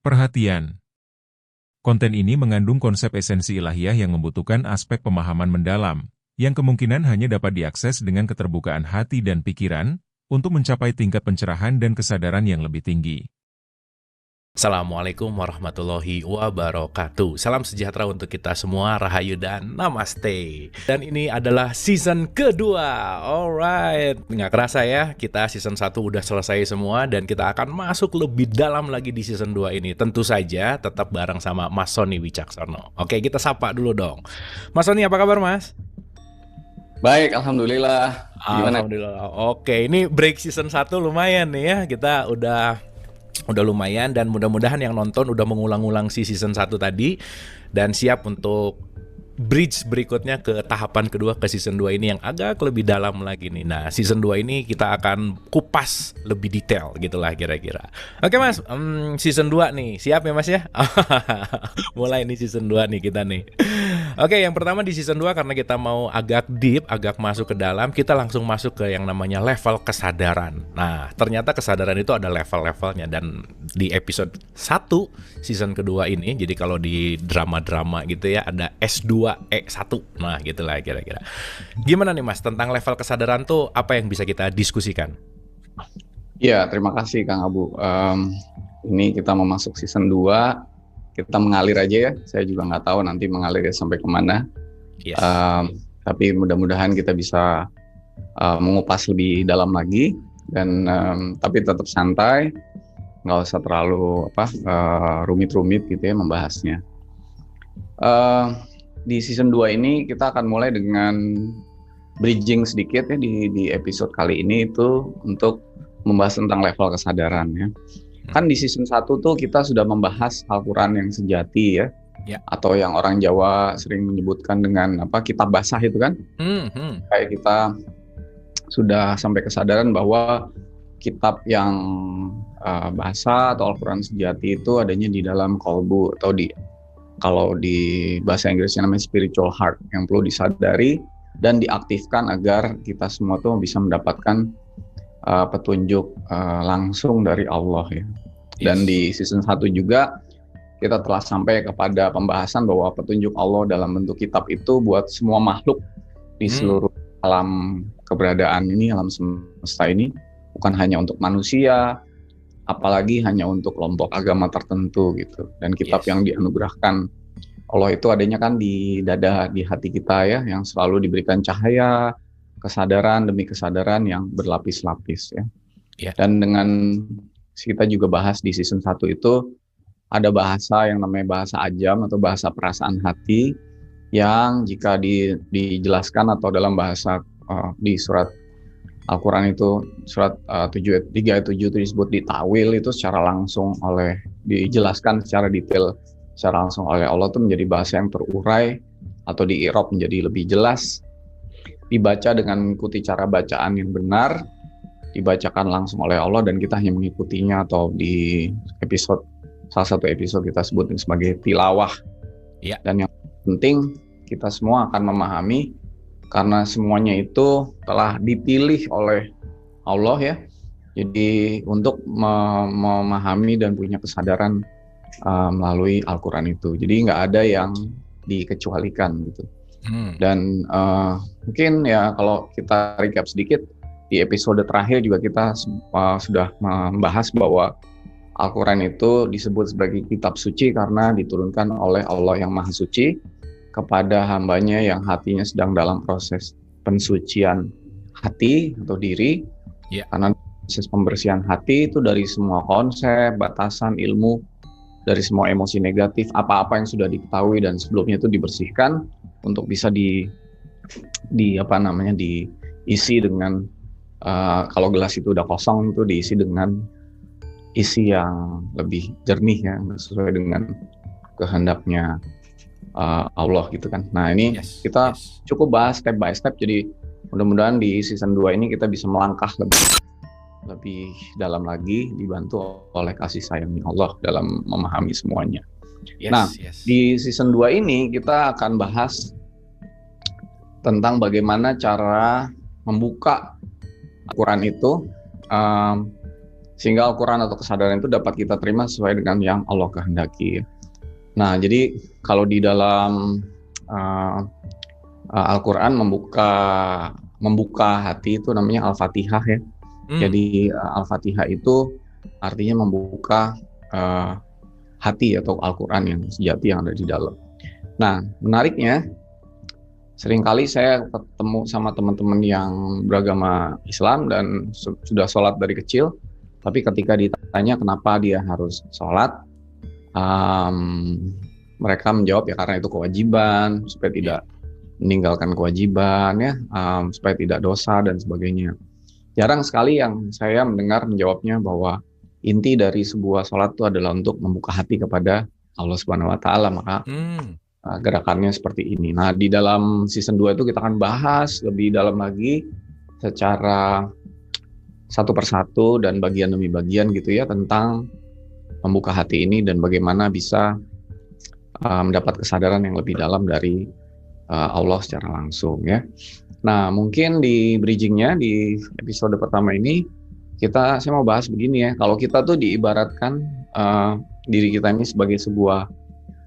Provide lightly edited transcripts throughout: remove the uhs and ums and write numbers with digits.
Perhatian. Konten ini mengandung konsep esensi ilahiyah yang membutuhkan aspek pemahaman mendalam, yang kemungkinan hanya dapat diakses dengan keterbukaan hati dan pikiran, untuk mencapai tingkat pencerahan dan kesadaran yang lebih tinggi. Assalamualaikum warahmatullahi wabarakatuh. Salam sejahtera untuk kita semua, Rahayu dan Namaste. Dan ini adalah season kedua. Alright, nggak kerasa ya, kita season 1 udah selesai semua. Dan kita akan masuk lebih dalam lagi di season 2 ini. Tentu saja tetap bareng sama Mas Sony Wicaksono. Oke, kita sapa dulu dong. Mas Sony, apa kabar Mas? Baik, Alhamdulillah. Gimana? Alhamdulillah. Oke, ini break season 1 lumayan nih ya. Kita udah lumayan, dan mudah-mudahan yang nonton udah mengulang-ulang si season 1 tadi dan siap untuk bridge berikutnya ke tahapan kedua, ke season 2 ini yang agak lebih dalam lagi nih. Nah, season 2 ini kita akan kupas lebih detail gitulah kira-kira. Oke Mas, season 2 nih, siap ya Mas ya? Mulai nih season 2 nih kita nih. Oke, yang pertama di season 2 karena kita mau agak deep, agak masuk ke dalam, kita langsung masuk ke yang namanya level kesadaran. Nah, ternyata kesadaran itu ada level-levelnya, dan di episode 1 season kedua ini, jadi kalau di drama-drama gitu ya, ada S2E1. Nah, gitulah kira-kira. Gimana nih Mas, tentang level kesadaran tuh apa yang bisa kita diskusikan? Ya, terima kasih Kang Abu. Ini kita mau masuk season 2. Kita mengalir aja ya, saya juga nggak tahu nanti mengalir sampai kemana. Yes. Tapi mudah-mudahan kita bisa mengupas lebih dalam lagi, dan tapi tetap santai, nggak usah terlalu rumit-rumit gitu ya membahasnya. Di season 2 ini kita akan mulai dengan bridging sedikit ya di episode kali ini, itu untuk membahas tentang level kesadaran ya. Kan di season 1 tuh kita sudah membahas Al-Quran yang sejati ya. Atau yang orang Jawa sering menyebutkan dengan kitab basah itu kan. Kayak kita sudah sampai kesadaran bahwa kitab yang basah atau Al-Quran sejati itu adanya di dalam kolbu, atau kalau di bahasa Inggrisnya namanya spiritual heart, yang perlu disadari dan diaktifkan agar kita semua tuh bisa mendapatkan petunjuk langsung dari Allah ya. Dan di season 1 juga kita telah sampai kepada pembahasan bahwa petunjuk Allah dalam bentuk kitab itu buat semua makhluk di seluruh alam keberadaan ini, alam semesta ini, bukan hanya untuk manusia, apalagi hanya untuk kelompok agama tertentu gitu. Dan kitab yang dianugerahkan Allah itu adanya kan di dada, di hati kita ya, yang selalu diberikan cahaya kesadaran demi kesadaran yang berlapis-lapis ya. Dan dengan kita juga bahas di season 1 itu ada bahasa yang namanya bahasa ajam atau bahasa perasaan hati, yang jika dijelaskan atau dalam bahasa di surat Al-Quran itu surat 3 ayat 7 itu disebut ditawil, itu secara langsung dijelaskan secara detail secara langsung oleh Allah, itu menjadi bahasa yang terurai atau di-i'rab menjadi lebih jelas, dibaca dengan mengikuti cara bacaan yang benar, dibacakan langsung oleh Allah, dan kita hanya mengikutinya, atau di salah satu episode kita sebut sebagai tilawah. Dan yang penting kita semua akan memahami, karena semuanya itu telah dipilih oleh Allah ya. Jadi untuk memahami dan punya kesadaran melalui Al-Quran itu. Jadi nggak ada yang dikecualikan gitu. Dan mungkin ya kalau kita recap sedikit, di episode terakhir juga kita sudah membahas bahwa Al-Quran itu disebut sebagai kitab suci karena diturunkan oleh Allah yang Maha Suci kepada hambanya yang hatinya sedang dalam proses pensucian hati atau diri. Karena proses pembersihan hati itu dari semua konsep, batasan, ilmu, dari semua emosi negatif, apa-apa yang sudah diketahui dan sebelumnya itu dibersihkan untuk bisa diisi dengan kalau gelas itu udah kosong, itu diisi dengan isi yang lebih jernih ya, sesuai dengan kehendaknya Allah gitu kan. Nah ini kita cukup bahas step by step, jadi mudah-mudahan di season 2 ini kita bisa melangkah lebih dalam lagi, dibantu oleh kasih sayangnya Allah dalam memahami semuanya. Di season 2 ini kita akan bahas tentang bagaimana cara membuka Al-Quran itu sehingga Al-Quran atau kesadaran itu dapat kita terima sesuai dengan yang Allah kehendaki. Nah, jadi kalau di dalam Al-Quran membuka hati itu namanya Al-Fatihah ya. Jadi Al-Fatihah itu artinya membuka hati atau Al-Quran yang sejati yang ada di dalam. Nah, menariknya seringkali saya ketemu sama teman-teman yang beragama Islam dan sudah sholat dari kecil, tapi ketika ditanya kenapa dia harus sholat, mereka menjawab ya karena itu kewajiban, supaya tidak meninggalkan kewajiban ya, supaya tidak dosa dan sebagainya. Jarang sekali yang saya mendengar menjawabnya bahwa inti dari sebuah sholat itu adalah untuk membuka hati kepada Allah Subhanahu Wa Taala. Maka gerakannya seperti ini. Nah, di dalam season 2 itu kita akan bahas lebih dalam lagi secara satu persatu dan bagian demi bagian gitu ya tentang membuka hati ini dan bagaimana bisa mendapat kesadaran yang lebih dalam dari Allah secara langsung ya. Nah, mungkin di bridgingnya di episode pertama ini saya mau bahas begini ya. Kalau kita tuh diibaratkan diri kita ini sebagai sebuah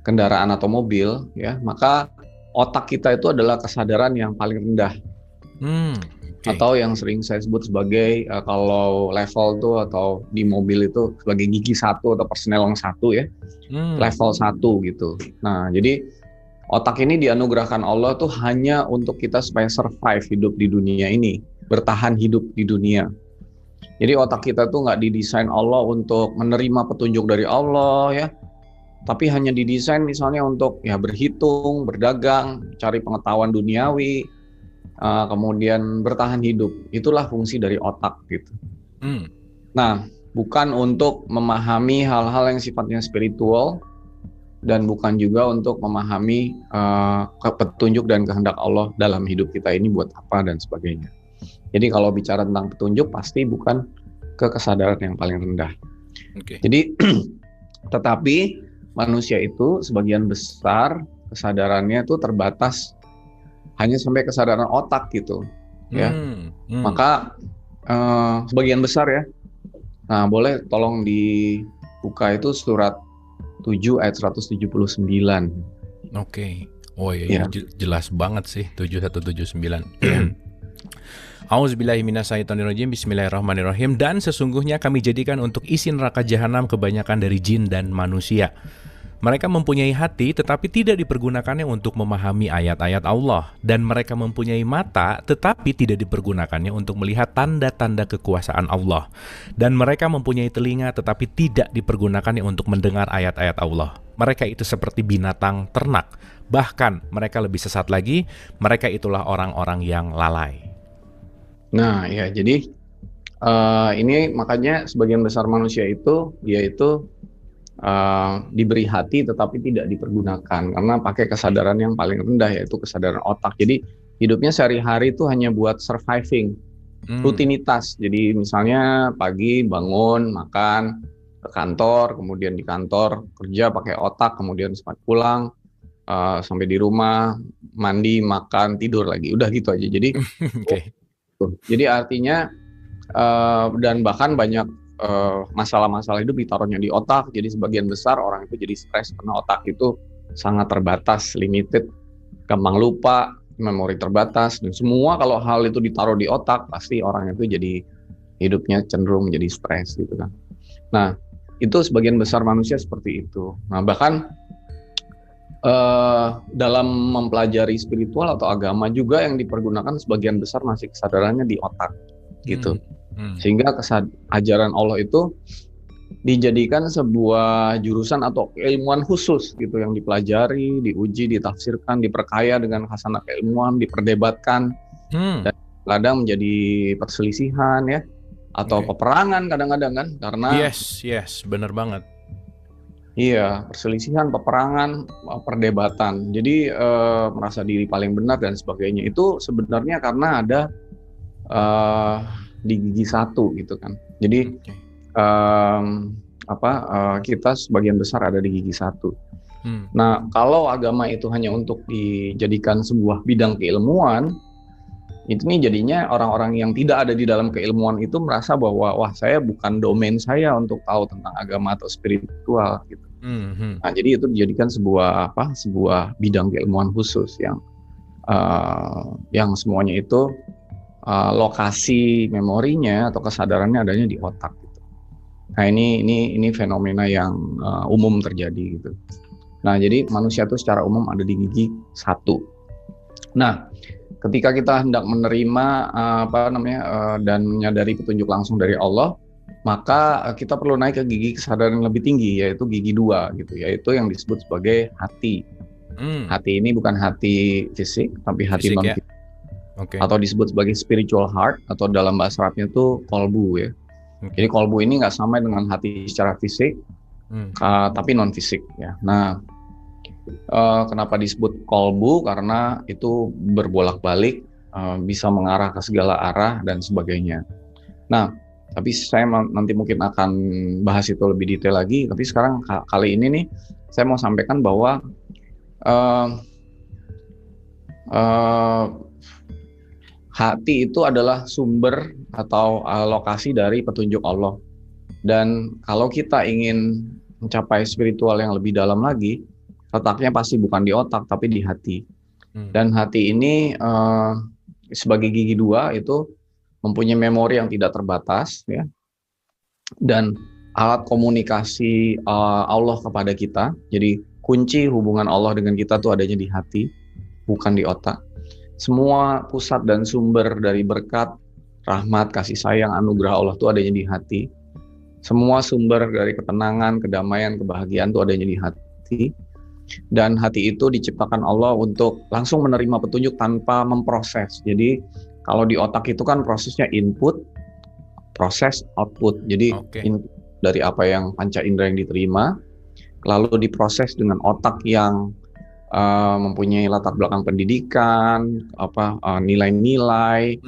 kendaraan atau mobil ya, maka otak kita itu adalah kesadaran yang paling rendah. Atau yang sering saya sebut sebagai kalau level tuh atau di mobil itu sebagai gigi 1 atau persneling 1 ya. Level 1 gitu. Nah, jadi otak ini dianugerahkan Allah tuh hanya untuk kita supaya survive hidup di dunia ini, bertahan hidup di dunia. Jadi otak kita tuh nggak didesain Allah untuk menerima petunjuk dari Allah ya, tapi hanya didesain misalnya untuk ya berhitung, berdagang, cari pengetahuan duniawi, kemudian bertahan hidup. Itulah fungsi dari otak gitu. Nah, bukan untuk memahami hal-hal yang sifatnya spiritual dan bukan juga untuk memahami petunjuk dan kehendak Allah dalam hidup kita ini buat apa dan sebagainya. Jadi kalau bicara tentang petunjuk pasti bukan ke kesadaran yang paling rendah. Jadi tetapi manusia itu sebagian besar kesadarannya itu terbatas hanya sampai kesadaran otak gitu ya. Maka sebagian besar ya. Nah, boleh tolong dibuka itu surat 7 ayat 179. Oke. Oh iya, jelas banget sih 7179. A'udzubillahi minasyaitonirrajim. Bismillahirrahmanirrahim. Dan sesungguhnya kami jadikan untuk isi neraka jahanam kebanyakan dari jin dan manusia. Mereka mempunyai hati tetapi tidak dipergunakannya untuk memahami ayat-ayat Allah. Dan mereka mempunyai mata tetapi tidak dipergunakannya untuk melihat tanda-tanda kekuasaan Allah. Dan mereka mempunyai telinga tetapi tidak dipergunakannya untuk mendengar ayat-ayat Allah. Mereka itu seperti binatang ternak. Bahkan mereka lebih sesat lagi, mereka itulah orang-orang yang lalai. Nah ya, jadi ini makanya sebagian besar manusia itu dia itu diberi hati tetapi tidak dipergunakan karena pakai kesadaran yang paling rendah, yaitu kesadaran otak. Jadi hidupnya sehari-hari itu hanya buat surviving, rutinitas. Jadi misalnya pagi bangun, makan, ke kantor, kemudian di kantor kerja pakai otak, kemudian sempat pulang, sampai di rumah mandi, makan, tidur lagi, udah gitu aja. Jadi jadi artinya dan bahkan banyak masalah-masalah hidup ditaruhnya di otak. Jadi sebagian besar orang itu jadi stres karena otak itu sangat terbatas, limited, gampang lupa, memori terbatas, dan semua kalau hal itu ditaruh di otak pasti orang itu jadi hidupnya cenderung menjadi stres gitu kan. Nah, itu sebagian besar manusia seperti itu. Nah, bahkan dalam mempelajari spiritual atau agama juga yang dipergunakan sebagian besar masih kesadarannya di otak gitu. Sehingga ajaran Allah itu dijadikan sebuah jurusan atau keilmuan khusus gitu yang dipelajari, diuji, ditafsirkan, diperkaya dengan khasanah keilmuan, diperdebatkan, dan kadang menjadi perselisihan ya atau peperangan kadang-kadang kan, karena yes benar banget. Iya, perselisihan, peperangan, perdebatan. Jadi merasa diri paling benar dan sebagainya itu sebenarnya karena ada di gigi 1 gitu kan. Jadi kita sebagian besar ada di gigi 1. Nah, kalau agama itu hanya untuk dijadikan sebuah bidang keilmuan, Itu nih jadinya orang-orang yang tidak ada di dalam keilmuan itu merasa bahwa wah saya bukan domain saya untuk tahu tentang agama atau spiritual gitu. Nah, jadi itu dijadikan sebuah bidang keilmuan khusus yang semuanya itu lokasi memorinya atau kesadarannya adanya di otak gitu. Nah, ini fenomena yang umum terjadi gitu. Nah, jadi manusia itu secara umum ada di gigi 1. Nah, ketika kita hendak menerima dan menyadari petunjuk langsung dari Allah, maka kita perlu naik ke gigi kesadaran yang lebih tinggi, yaitu gigi 2 gitu, yaitu yang disebut sebagai hati. Hati ini bukan hati fisik, tapi hati non fisik. Okay. Atau disebut sebagai spiritual heart, atau dalam bahasa Arabnya itu kolbu ya. Jadi kolbu ini nggak sama dengan hati secara fisik, tapi non fisik ya. Nah, kenapa disebut kolbu? Karena itu berbolak-balik, bisa mengarah ke segala arah dan sebagainya. Nah, tapi saya nanti mungkin akan bahas itu lebih detail lagi. Tapi sekarang kali ini nih, saya mau sampaikan bahwa hati itu adalah sumber atau lokasi dari petunjuk Allah. Dan kalau kita ingin mencapai spiritual yang lebih dalam lagi, letaknya pasti bukan di otak tapi di hati. Dan hati ini sebagai gigi 2 itu mempunyai memori yang tidak terbatas ya. Dan alat komunikasi Allah kepada kita. Jadi kunci hubungan Allah dengan kita tuh adanya di hati, bukan di otak. Semua pusat dan sumber dari berkat, rahmat, kasih sayang, anugerah Allah itu adanya di hati. Semua sumber dari ketenangan, kedamaian, kebahagiaan itu adanya di hati. Dan hati itu diciptakan Allah untuk langsung menerima petunjuk tanpa memproses. Jadi kalau di otak itu kan prosesnya input, proses, output. Jadi input dari apa yang panca indera yang diterima, lalu diproses dengan otak yang mempunyai latar belakang pendidikan, nilai-nilai,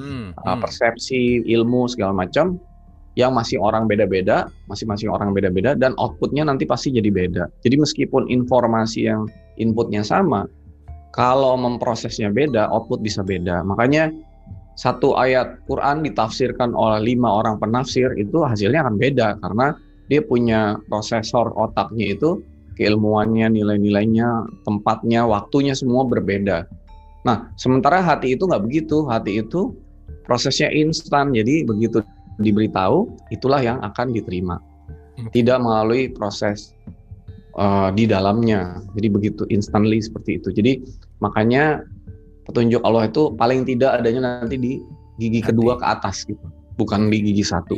persepsi, ilmu segala macam, yang masing-masing orang beda-beda, dan outputnya nanti pasti jadi beda. Jadi meskipun informasi yang inputnya sama, kalau memprosesnya beda, output bisa beda. Makanya satu ayat Quran ditafsirkan oleh 5 orang penafsir itu hasilnya akan beda karena dia punya prosesor otaknya itu, keilmuannya, nilai-nilainya, tempatnya, waktunya semua berbeda. Nah, sementara hati itu nggak begitu. Hati itu prosesnya instan. Jadi begitu diberitahu, itulah yang akan diterima. Tidak melalui proses di dalamnya. Jadi begitu instantly seperti itu. Jadi makanya petunjuk Allah itu paling tidak adanya nanti di gigi kedua ke atas gitu. Bukan di gigi 1.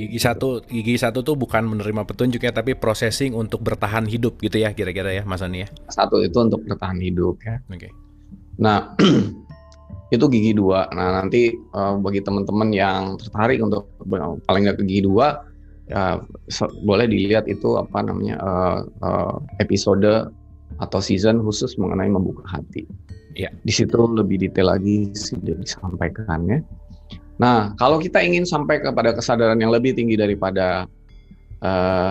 Gigi satu tuh bukan menerima petunjuk ya, tapi processing untuk bertahan hidup gitu ya, kira-kira ya, Mas Ani ya. 1 itu untuk bertahan hidup ya. Oke. Nah, itu gigi 2. Nah, nanti bagi teman-teman yang tertarik untuk paling nggak ke gigi 2, ya boleh dilihat itu episode atau season khusus mengenai membuka hati. Ya. Di situ lebih detail lagi sudah disampaikan ya. Nah, kalau kita ingin sampai kepada kesadaran yang lebih tinggi daripada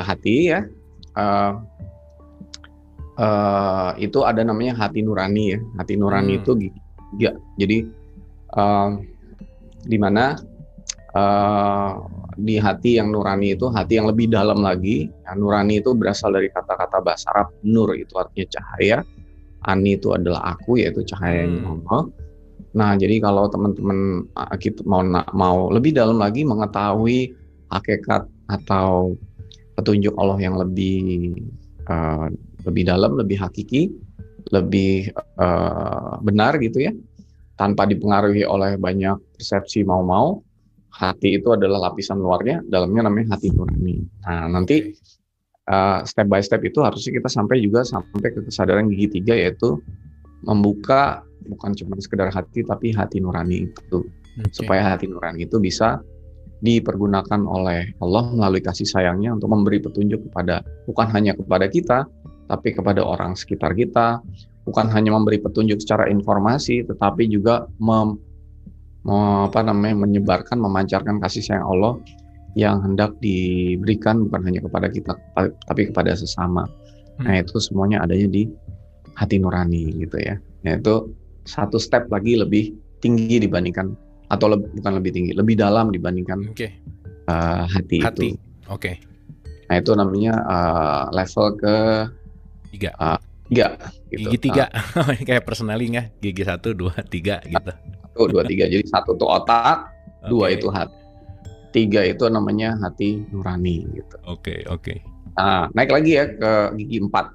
hati ya, itu ada namanya hati nurani ya. Hati nurani itu gigi. Jadi di mana di hati yang nurani itu hati yang lebih dalam lagi. Ya, nurani itu berasal dari kata-kata bahasa Arab nur, itu artinya cahaya. Ani itu adalah aku, yaitu cahayanya Allah. Nah, jadi kalau teman-teman kita mau lebih dalam lagi mengetahui hakikat atau petunjuk Allah yang lebih dalam, lebih hakiki, lebih benar gitu ya, tanpa dipengaruhi oleh banyak persepsi mau-mau, hati itu adalah lapisan luarnya, dalamnya namanya hati nurani. Nah, nanti step by step itu harusnya kita sampai ke kesadaran gigi 3, yaitu membuka bukan cuma sekedar hati tapi hati nurani itu. Supaya hati nurani itu bisa dipergunakan oleh Allah melalui kasih sayangnya untuk memberi petunjuk bukan hanya kepada kita tapi kepada orang sekitar kita, bukan hanya memberi petunjuk secara informasi tetapi juga menyebarkan, memancarkan kasih sayang Allah yang hendak diberikan bukan hanya kepada kita tapi kepada sesama. Nah, itu semuanya adanya di hati nurani gitu ya. Nah, itu 1 step lagi lebih tinggi dibandingkan atau bukan lebih tinggi, lebih dalam dibandingkan Oke. hati Hati. itu. Oke. Nah itu namanya level ke 3. 3 gitu. Gigi 3. Kayak personaling ya. Gigi 1, 2, 3 gitu. 1, 2, 3. Jadi 1 itu otak, 2 Oke. itu hati, 3 itu namanya hati nurani gitu. Oke. Nah, naik lagi ya ke gigi 4.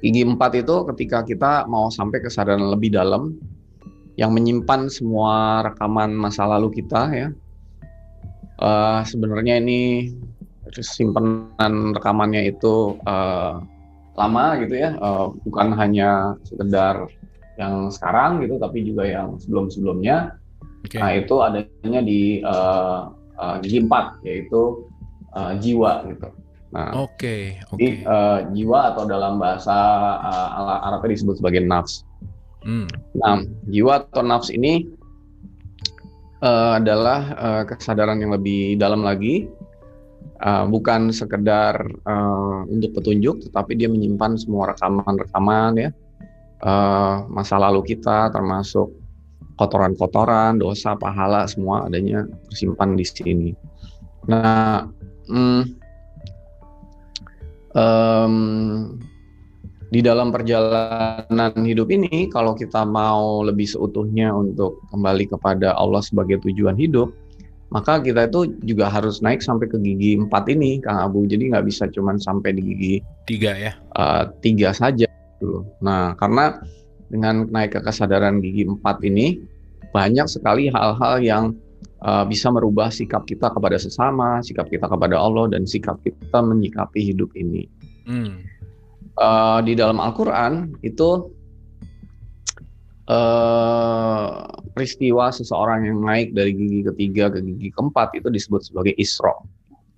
Gigi 4 itu ketika kita mau sampai kesadaran lebih dalam yang menyimpan semua rekaman masa lalu kita ya. Sebenarnya ini simpanan rekamannya itu lama gitu ya, bukan hanya sekedar yang sekarang gitu, tapi juga yang sebelum-sebelumnya. Oke. Nah itu adanya di gigi 4 yaitu jiwa gitu. Nah, Oke. jadi jiwa atau dalam bahasa Arabnya disebut sebagai nafs. Nah, jiwa atau nafs ini adalah kesadaran yang lebih dalam lagi, bukan sekedar untuk petunjuk, tetapi dia menyimpan semua rekaman-rekaman ya, masa lalu kita, termasuk kotoran-kotoran, dosa, pahala, semua adanya tersimpan di sini. Nah, di dalam perjalanan hidup ini, kalau kita mau lebih seutuhnya untuk kembali kepada Allah sebagai tujuan hidup, maka kita itu juga harus naik sampai ke gigi 4 ini, Kang Abu. Jadi nggak bisa cuma sampai di gigi 3 ya? 3 saja. Gitu. Nah, karena dengan naik ke kesadaran gigi 4 ini, banyak sekali hal-hal yang bisa merubah sikap kita kepada sesama, sikap kita kepada Allah, dan sikap kita menyikapi hidup ini. Di dalam Al-Quran itu peristiwa seseorang yang naik dari gigi ketiga ke gigi keempat itu disebut sebagai Isra.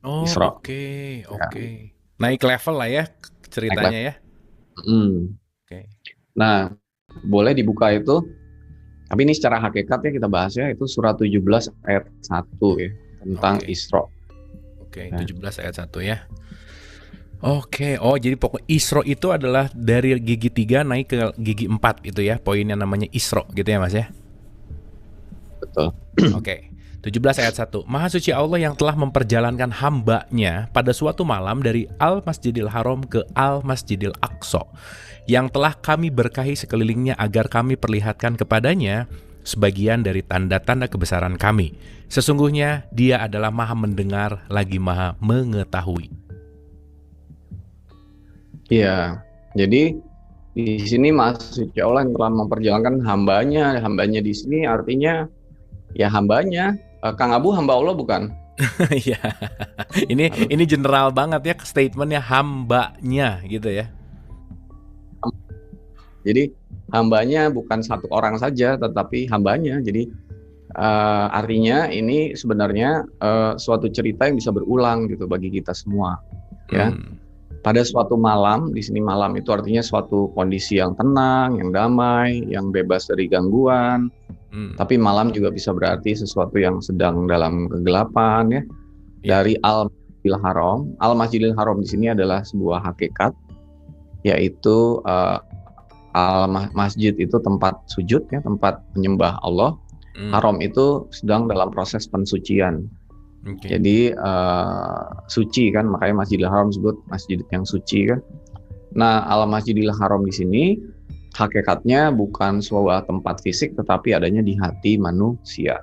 Oh, Isra. Oke. Naik level lah ya ceritanya ya. Oke. Nah, boleh dibuka itu. Tapi ini secara hakikatnya kita bahas ya, itu surat 17 ayat 1 ya, tentang Isra. Oke, 17 ayat 1 ya. Oke, jadi pokok Isra itu adalah dari gigi 3 naik ke gigi 4 itu ya, poinnya namanya Isra gitu ya Mas ya? Betul. Oke, 17 ayat 1. Maha suci Allah yang telah memperjalankan hambanya pada suatu malam dari Al-Masjidil Haram ke Al-Masjidil Aqsa, yang telah kami berkahi sekelilingnya agar kami perlihatkan kepadanya sebagian dari tanda-tanda kebesaran kami. Sesungguhnya dia adalah maha mendengar lagi maha mengetahui. Iya, jadi di sini Maha Suci Allah yang telah memperjalankan hambanya. Hambanya di sini artinya ya hambanya. Kang Abu hamba Allah bukan? Iya, ini general banget ya statementnya hambanya gitu ya. Jadi hambanya bukan satu orang saja, tetapi hambanya. Jadi artinya ini sebenarnya suatu cerita yang bisa berulang gitu bagi kita semua, ya. Pada suatu malam, di sini malam itu artinya suatu kondisi yang tenang, yang damai, yang bebas dari gangguan. Tapi malam juga bisa berarti sesuatu yang sedang dalam kegelapan ya. Dari Al-Masjidil Haram. Al-Masjidil Haram di sini adalah sebuah hakikat, yaitu Al-Masjid itu tempat sujud ya, tempat menyembah Allah. Haram itu sedang dalam proses pensucian. Jadi suci kan, makanya Masjidil Haram disebut masjid yang suci kan. Nah, Al-Masjidil Haram di sini hakikatnya bukan sebuah tempat fisik, tetapi adanya di hati manusia.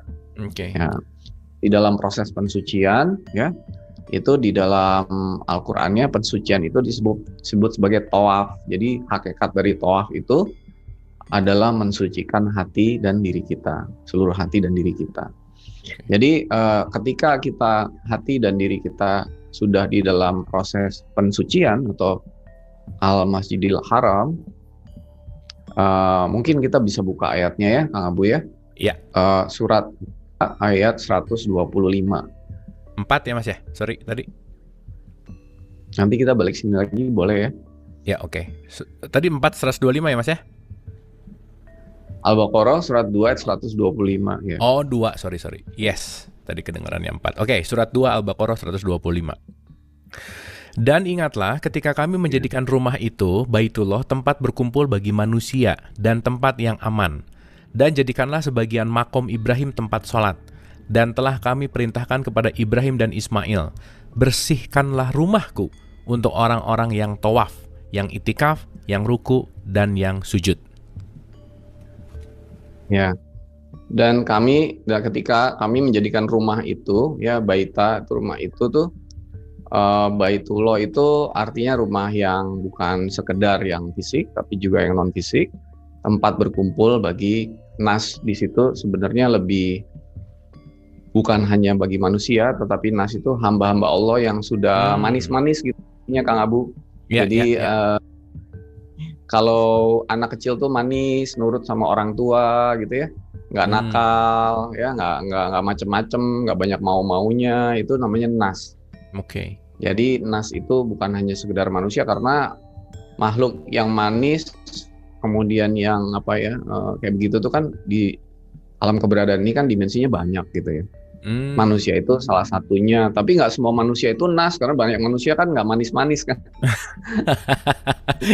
Ya, di dalam proses pensucian ya, itu di dalam Al-Qur'annya pensucian itu disebut sebagai tawaf. Jadi hakikat dari tawaf itu adalah mensucikan hati dan diri kita, seluruh hati dan diri kita. Jadi ketika kita hati dan diri kita sudah di dalam proses pensucian atau Al-Masjidil Haram, mungkin kita bisa buka ayatnya ya, Kang Abu ya. Iya. Surat ayat 125. 4 ya Mas ya? Sorry tadi. Nanti kita balik sini lagi boleh ya? Ya oke. Tadi 4 125 ya Mas ya? Al-Baqarah surat 2 ayat 125 ya. Oh 2, sorry. Yes, tadi kedengarannya 4. Oke, surat 2 Al-Baqarah 125. Dan ingatlah ketika kami menjadikan rumah itu, Baitullah, tempat berkumpul bagi manusia dan tempat yang aman. dan jadikanlah sebagian makom Ibrahim tempat sholat. Dan telah kami perintahkan kepada Ibrahim dan Ismail, bersihkanlah rumahku untuk orang-orang yang tawaf, yang itikaf, yang ruku, dan yang sujud. Ya. Dan ketika kami menjadikan rumah itu, ya baita, rumah itu tuh, Baitullah itu artinya rumah yang bukan sekedar yang fisik, tapi juga yang non fisik, tempat berkumpul bagi nas di situ sebenarnya lebih bukan hanya bagi manusia, tetapi nas itu hamba-hamba Allah yang sudah manis-manis gitu, Kang Abu. Ya, Jadi ya. Kalau anak kecil tuh manis, nurut sama orang tua gitu ya, nggak nakal, ya nggak macem-macem, nggak banyak mau-maunya, itu namanya nas. Oke. Jadi nas itu bukan hanya sekedar manusia, karena makhluk yang manis, kemudian yang kayak begitu tuh kan di alam keberadaan ini kan dimensinya banyak gitu ya. Manusia itu salah satunya, tapi nggak semua manusia itu nas, karena banyak manusia kan nggak manis-manis kan.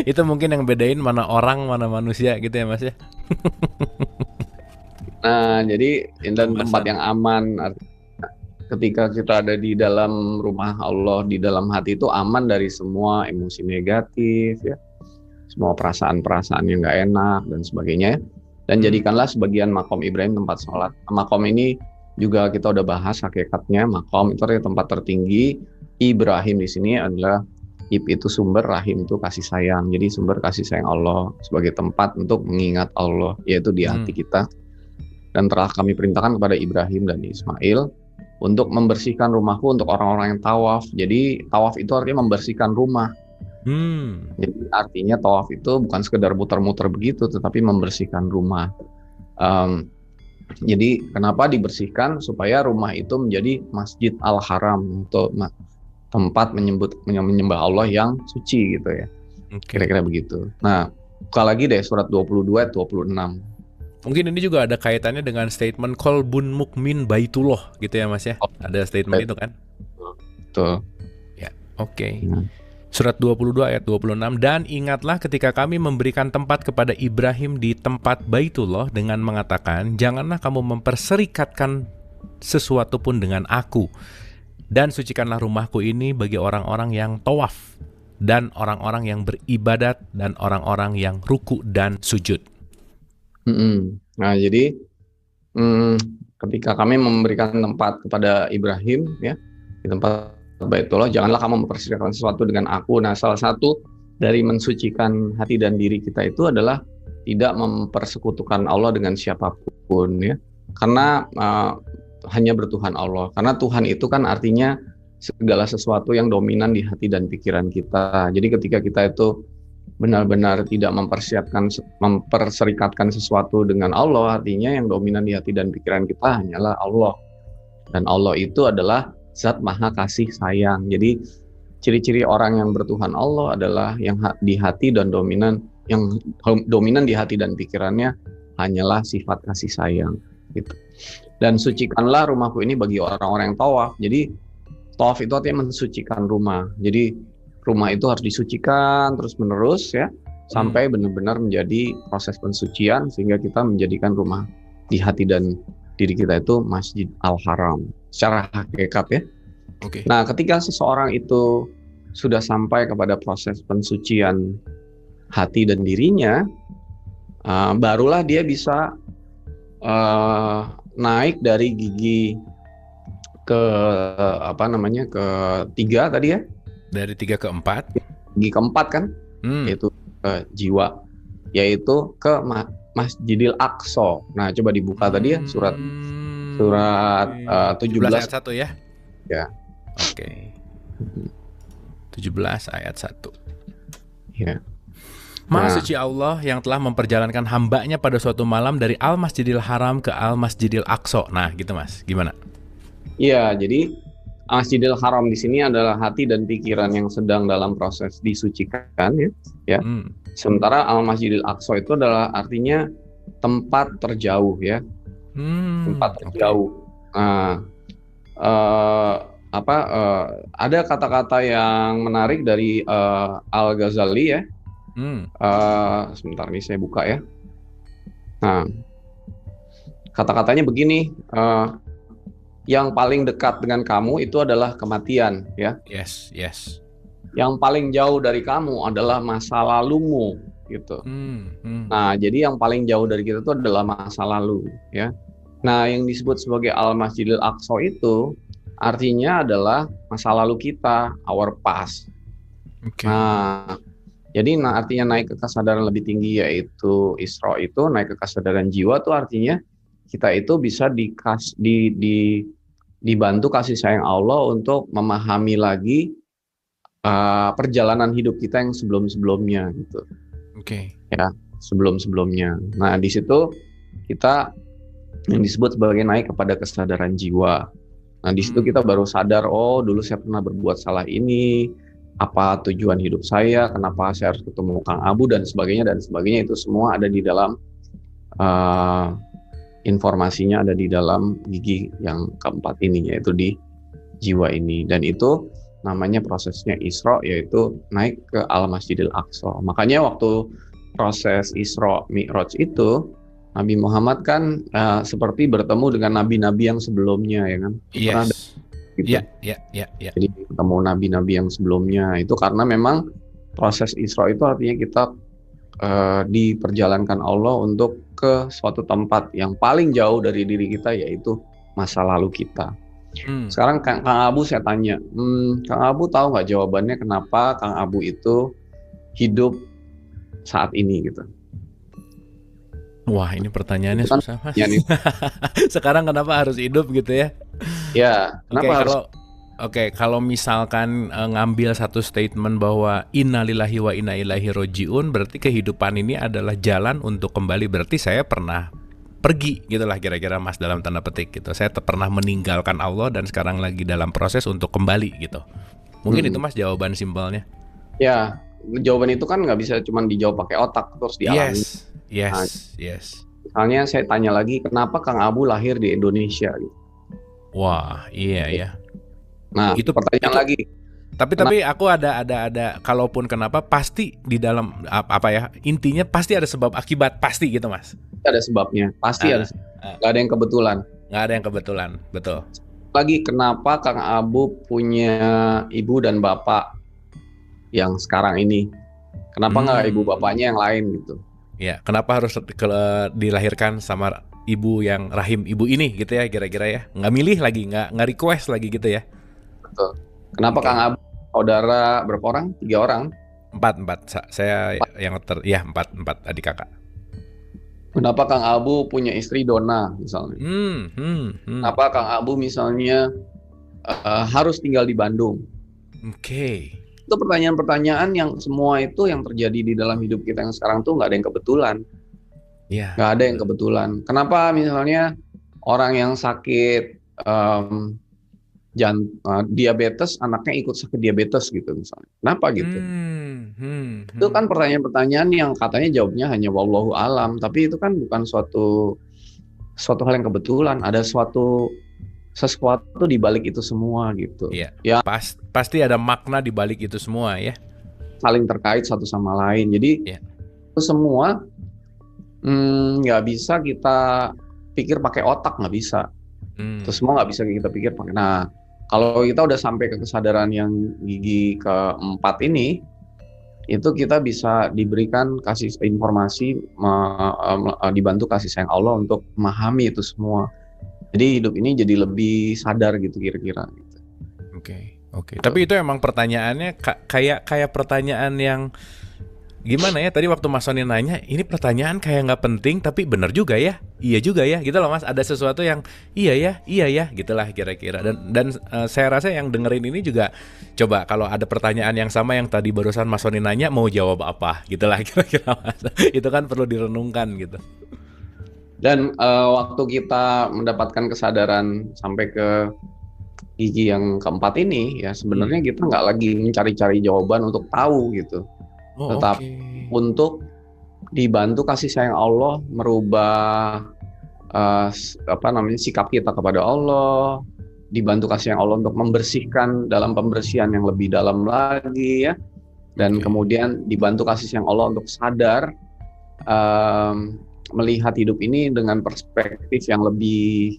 Itu mungkin yang bedain mana orang, mana manusia gitu ya Mas ya. Nah, jadi dan tempat yang aman. Ketika kita ada di dalam rumah Allah, di dalam hati itu aman dari semua emosi negatif, ya, semua perasaan-perasaan yang nggak enak dan sebagainya. Dan jadikanlah sebagian makom Ibrahim tempat sholat. Makom ini juga kita udah bahas hakikatnya. Makom itu adalah tempat tertinggi. Ibrahim di sini adalah itu sumber, rahim itu kasih sayang. Jadi sumber kasih sayang Allah sebagai tempat untuk mengingat Allah, yaitu di hati kita. Dan telah kami perintahkan kepada Ibrahim dan Ismail untuk membersihkan rumahku untuk orang-orang yang tawaf. Jadi tawaf itu artinya membersihkan rumah. Jadi artinya tawaf itu bukan sekedar muter-muter begitu, tetapi membersihkan rumah. Jadi kenapa dibersihkan? Supaya rumah itu menjadi Masjid Al-Haram, untuk tempat menyembah Allah yang suci gitu ya. Kira-kira begitu. Nah, buka lagi deh surat 22 ayat 26. Mungkin ini juga ada kaitannya dengan statement Kolbun Mukmin Baitullah gitu ya Mas ya. Ada statement itu kan? Betul. Ya, oke. Surat 22 ayat 26, dan ingatlah ketika kami memberikan tempat kepada Ibrahim di tempat Baitullah dengan mengatakan, janganlah kamu memperserikatkan sesuatu pun dengan aku, dan sucikanlah rumahku ini bagi orang-orang yang tawaf, dan orang-orang yang beribadat, dan orang-orang yang ruku dan sujud. Nah, jadi ketika kami memberikan tempat kepada Ibrahim, ya, di tempat Baitullah, janganlah kamu memperserikatkan sesuatu dengan aku. Nah, salah satu dari mensucikan hati dan diri kita itu adalah tidak mempersekutukan Allah dengan siapapun, ya, karena hanya bertuhan Allah. Karena Tuhan itu kan artinya segala sesuatu yang dominan di hati dan pikiran kita. Jadi ketika kita itu benar-benar tidak memperserikatkan sesuatu dengan Allah, artinya yang dominan di hati dan pikiran kita hanyalah Allah. Dan Allah itu adalah Zat Maha Kasih Sayang. Jadi ciri-ciri orang yang bertuhan Allah adalah yang di hati dan dominan di hati dan pikirannya hanyalah sifat kasih sayang gitu. Dan sucikanlah rumahku ini bagi orang-orang yang tawaf. Jadi tawaf itu artinya mensucikan rumah. Jadi rumah itu harus disucikan terus-menerus, ya, sampai benar-benar menjadi proses pensucian, sehingga kita menjadikan rumah di hati dan diri kita itu Masjid Al-Haram secara hakikat, ya. Nah, ketika seseorang itu sudah sampai kepada proses pensucian hati dan dirinya, barulah dia bisa naik dari gigi ke ketiga tadi, ya. Dari 3 ke 4. Gigi keempat kan, yaitu jiwa, yaitu ke Masjidil Aqsa. Nah, coba dibuka tadi ya surat 17 ayat 1 ya. Ya. Oke. 17 ayat 1. Ya. Maha suci Allah yang telah memperjalankan hambanya pada suatu malam dari Al-Masjidil Haram ke Al-Masjidil Aqsa. Nah, gitu Mas. Gimana? Iya, jadi Masjidil Haram di sini adalah hati dan pikiran yang sedang dalam proses disucikan, ya. Sementara Al-Masjidil Aqsa itu adalah artinya tempat terjauh, ya. Tempat terjauh. Nah, ada kata-kata yang menarik dari Al-Ghazali, ya. Sebentar nih saya buka, ya. Nah, Kata-katanya begini, yang paling dekat dengan kamu itu adalah kematian, ya. Yes. Yang paling jauh dari kamu adalah masa lalumu, gitu. Nah, jadi yang paling jauh dari kita itu adalah masa lalu, ya. Nah, yang disebut sebagai Al-Masjidil Aqsa itu artinya adalah masa lalu kita, our past. Oke. Nah, jadi artinya naik ke kesadaran lebih tinggi yaitu Isra itu naik ke kesadaran jiwa tuh artinya kita itu bisa dibantu kasih sayang Allah untuk memahami lagi perjalanan hidup kita yang sebelum-sebelumnya gitu. Oke. Ya, sebelum-sebelumnya. Nah, di situ kita yang disebut sebagai naik kepada kesadaran jiwa. Nah, di situ kita baru sadar, oh dulu saya pernah berbuat salah ini, apa tujuan hidup saya, kenapa saya harus ketemu Kang Abu dan sebagainya itu semua ada di dalam informasinya ada di dalam gigi yang keempat ini, yaitu di jiwa ini. Dan itu namanya prosesnya Isra, yaitu naik ke Al-Masjidil Aqsa. Makanya waktu proses Isra Mi'raj itu Nabi Muhammad kan seperti bertemu dengan nabi-nabi yang sebelumnya, ya kan? Yes. Gitu. Ya. Jadi ketemu nabi-nabi yang sebelumnya itu karena memang proses Isra itu artinya kita diperjalankan Allah untuk ke suatu tempat yang paling jauh dari diri kita, yaitu masa lalu kita. Sekarang Kang Abu saya tanya, Kang Abu tahu nggak jawabannya kenapa Kang Abu itu hidup saat ini gitu? Wah, ini pertanyaannya Itu kan susah, Mas. ya, Sekarang kenapa harus hidup gitu ya? Ya, kenapa harus? Kalau misalkan ngambil satu statement bahwa innalillahi wa inna ilaihi rojiun, berarti kehidupan ini adalah jalan untuk kembali. Berarti saya pernah pergi gitulah kira-kira, Mas, dalam tanda petik gitu. Saya pernah meninggalkan Allah dan sekarang lagi dalam proses untuk kembali gitu. Mungkin itu, Mas, jawaban simpelnya. Ya, jawaban itu kan nggak bisa cuma dijawab pakai otak, terus dialami. Yes. Misalnya saya tanya lagi, kenapa Kang Abu lahir di Indonesia? Gitu. Wah, iya ya. Nah, itu pertanyaan lagi. Tapi aku ada kalaupun kenapa pasti di dalam apa ya, intinya pasti ada sebab akibat, pasti gitu, Mas. Ada sebabnya, pasti ada. Nggak ada yang kebetulan. Nggak ada yang kebetulan, betul. Lagi kenapa Kang Abu punya ibu dan bapak yang sekarang ini? Kenapa nggak ibu bapaknya yang lain gitu? Ya, kenapa harus dilahirkan sama ibu yang rahim ibu ini gitu ya, kira-kira ya? Nggak milih lagi, nggak request lagi gitu ya? Betul. Kenapa Kang Abu saudara berapa orang? 3 orang? 4. Saya yang empat adik kakak. Kenapa Kang Abu punya istri Dona misalnya? Kenapa Kang Abu misalnya harus tinggal di Bandung? Oke. Itu pertanyaan-pertanyaan yang semua itu yang terjadi di dalam hidup kita yang sekarang tuh nggak ada yang kebetulan. Ya. Nggak ada yang kebetulan. Kenapa misalnya orang yang sakit diabetes, anaknya ikut sakit diabetes gitu misalnya. Kenapa gitu? Itu kan pertanyaan-pertanyaan yang katanya jawabnya hanya wallahu alam, tapi itu kan bukan suatu hal yang kebetulan. Ada sesuatu di balik itu semua gitu. Iya. Ya, pasti ada makna di balik itu semua ya. Saling terkait satu sama lain. Jadi itu semua nggak bisa kita pikir pakai otak, nggak bisa. Itu semua nggak bisa kita pikir pakai. Nah, kalau kita udah sampai ke kesadaran yang gigi keempat ini, itu kita bisa diberikan kasih informasi, dibantu kasih sayang Allah untuk memahami itu semua. Jadi hidup ini jadi lebih sadar gitu kira-kira. Oke. Tapi itu emang pertanyaannya kayak pertanyaan yang gimana ya? Tadi waktu Mas Sony nanya, ini pertanyaan kayak nggak penting tapi benar juga ya, iya juga ya, gitu loh, Mas. Ada sesuatu yang iya ya, gitulah kira-kira. Dan saya rasa yang dengerin ini juga coba kalau ada pertanyaan yang sama yang tadi barusan Mas Sony nanya, mau jawab apa, gitulah kira-kira, Mas. Itu kan perlu direnungkan gitu. Dan waktu kita mendapatkan kesadaran sampai ke gigi yang keempat ini, ya sebenarnya kita nggak lagi mencari-cari jawaban untuk tahu gitu, tetapi untuk dibantu kasih sayang Allah merubah sikap kita kepada Allah, dibantu kasih sayang Allah untuk membersihkan dalam pembersihan yang lebih dalam lagi ya, dan kemudian dibantu kasih sayang Allah untuk sadar melihat hidup ini dengan perspektif yang lebih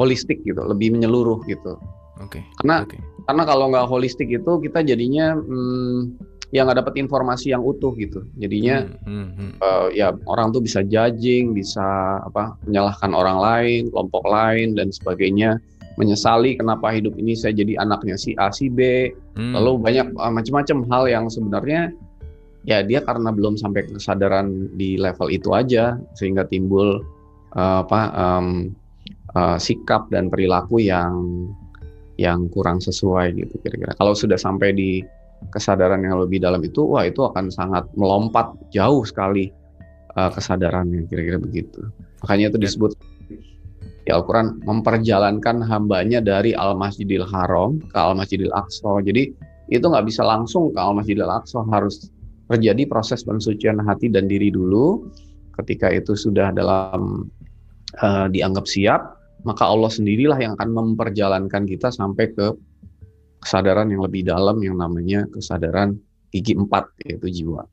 holistik gitu, lebih menyeluruh gitu. Oke. Karena kalau nggak holistik itu kita jadinya ya nggak dapat informasi yang utuh gitu. Jadinya ya orang tuh bisa judging, bisa menyalahkan orang lain, kelompok lain dan sebagainya, menyesali kenapa hidup ini saya jadi anaknya si A si B, lalu banyak macam-macam hal yang sebenarnya ya dia karena belum sampai kesadaran di level itu aja sehingga timbul sikap dan perilaku yang kurang sesuai gitu kira-kira. Kalau sudah sampai di kesadaran yang lebih dalam itu, wah itu akan sangat melompat jauh sekali kesadarannya kira-kira begitu. Makanya itu disebut di Al-Quran memperjalankan hambanya dari Al-Masjidil Haram ke Al-Masjidil Aqsa. Jadi itu nggak bisa langsung ke Al-Masjidil Aqsa, harus terjadi proses pensucian hati dan diri dulu. Ketika itu sudah dalam dianggap siap, maka Allah sendirilah yang akan memperjalankan kita sampai ke kesadaran yang lebih dalam yang namanya kesadaran gigi 4, yaitu jiwa.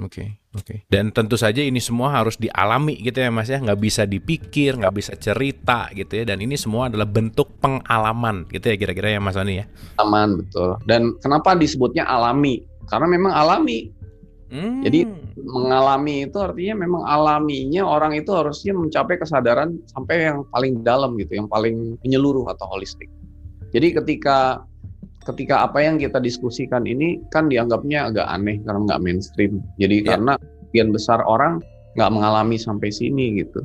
Oke. Dan tentu saja ini semua harus dialami gitu ya Mas ya, nggak bisa dipikir, nggak bisa cerita gitu ya, dan ini semua adalah bentuk pengalaman gitu ya kira-kira ya Mas Oni ya. Aman, betul. Dan kenapa disebutnya alami? Karena memang alami. Jadi mengalami itu artinya memang alaminya orang itu harusnya mencapai kesadaran sampai yang paling dalam gitu, yang paling menyeluruh atau holistik. Jadi ketika apa yang kita diskusikan ini kan dianggapnya agak aneh karena nggak mainstream. Jadi karena sebagian besar orang nggak mengalami sampai sini gitu.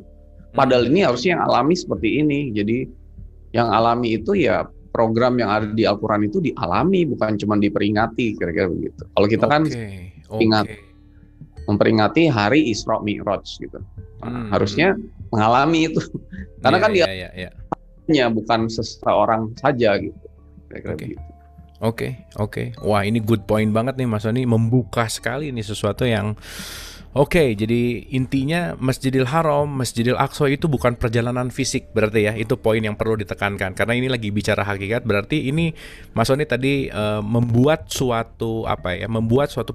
Padahal ini harusnya yang alami seperti ini. Jadi yang alami itu ya program yang ada di Al-Quran itu dialami, bukan cuma diperingati, kira-kira begitu. Kalau kita kan memperingati hari Isra Mi'raj gitu. Harusnya mengalami itu. Karena kan dia bukan seseorang saja gitu. Kira-kira begitu. Oke. Wah, ini good point banget nih Mas Oni, membuka sekali nih sesuatu yang jadi intinya Masjidil Haram, Masjidil Aqsa itu bukan perjalanan fisik berarti ya. Itu poin yang perlu ditekankan karena ini lagi bicara hakikat. Berarti ini Mas Oni tadi membuat suatu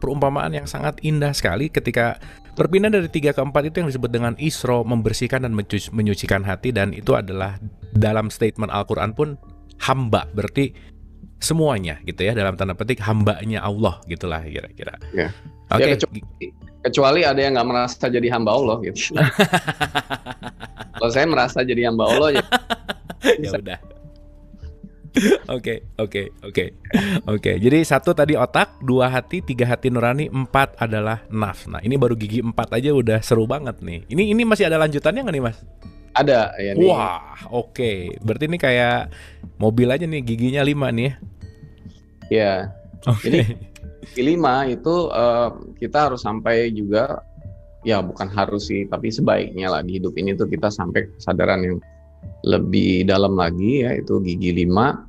perumpamaan yang sangat indah sekali ketika berpindah dari 3 ke 4 itu yang disebut dengan Isra, membersihkan dan menyucikan hati, dan itu adalah dalam statement Al-Qur'an pun hamba, berarti semuanya gitu ya, dalam tanda petik hambanya Allah gitulah kira-kira. Ya. Kecuali ada yang nggak merasa jadi hamba Allah gitu. Kalau saya merasa jadi hamba Allah ya udah. Oke. Jadi 1 tadi otak, 2 hati, 3 hati nurani, 4 adalah nafs. Nah ini baru gigi 4 aja udah seru banget nih. Ini masih ada lanjutannya nggak nih Mas? Ada ya nih. Wah, oke. Berarti ini kayak mobil aja nih, giginya 5 nih ya. Ya. Jadi gigi 5 itu kita harus sampai juga, ya bukan harus sih, tapi sebaiknya lah di hidup ini tuh kita sampai kesadaran yang lebih dalam lagi, yaitu gigi 5,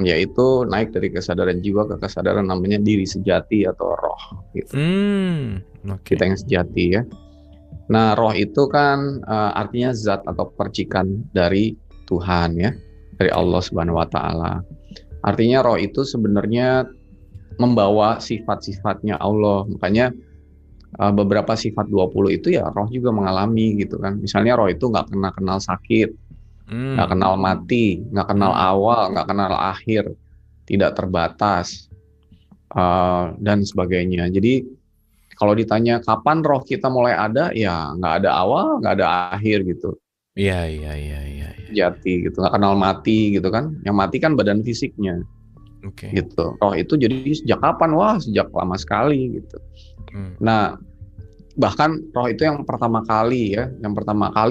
yaitu naik dari kesadaran jiwa ke kesadaran namanya diri sejati atau roh gitu. Kita yang sejati ya. Nah, roh itu kan artinya zat atau percikan dari Tuhan ya, dari Allah Subhanahu wa taala. Artinya roh itu sebenarnya membawa sifat-sifatnya Allah. Makanya beberapa sifat 20 itu ya roh juga mengalami gitu kan. Misalnya roh itu nggak kenal sakit, nggak kenal mati, nggak kenal awal, nggak kenal akhir, tidak terbatas, dan sebagainya. Jadi kalau ditanya kapan roh kita mulai ada, ya nggak ada awal, nggak ada akhir gitu. Iya. Jati gitu, nggak kenal mati gitu kan. Yang mati kan badan fisiknya. Gitu. Roh itu jadi sejak kapan? Wah, sejak lama sekali gitu. Nah, bahkan roh itu yang pertama kali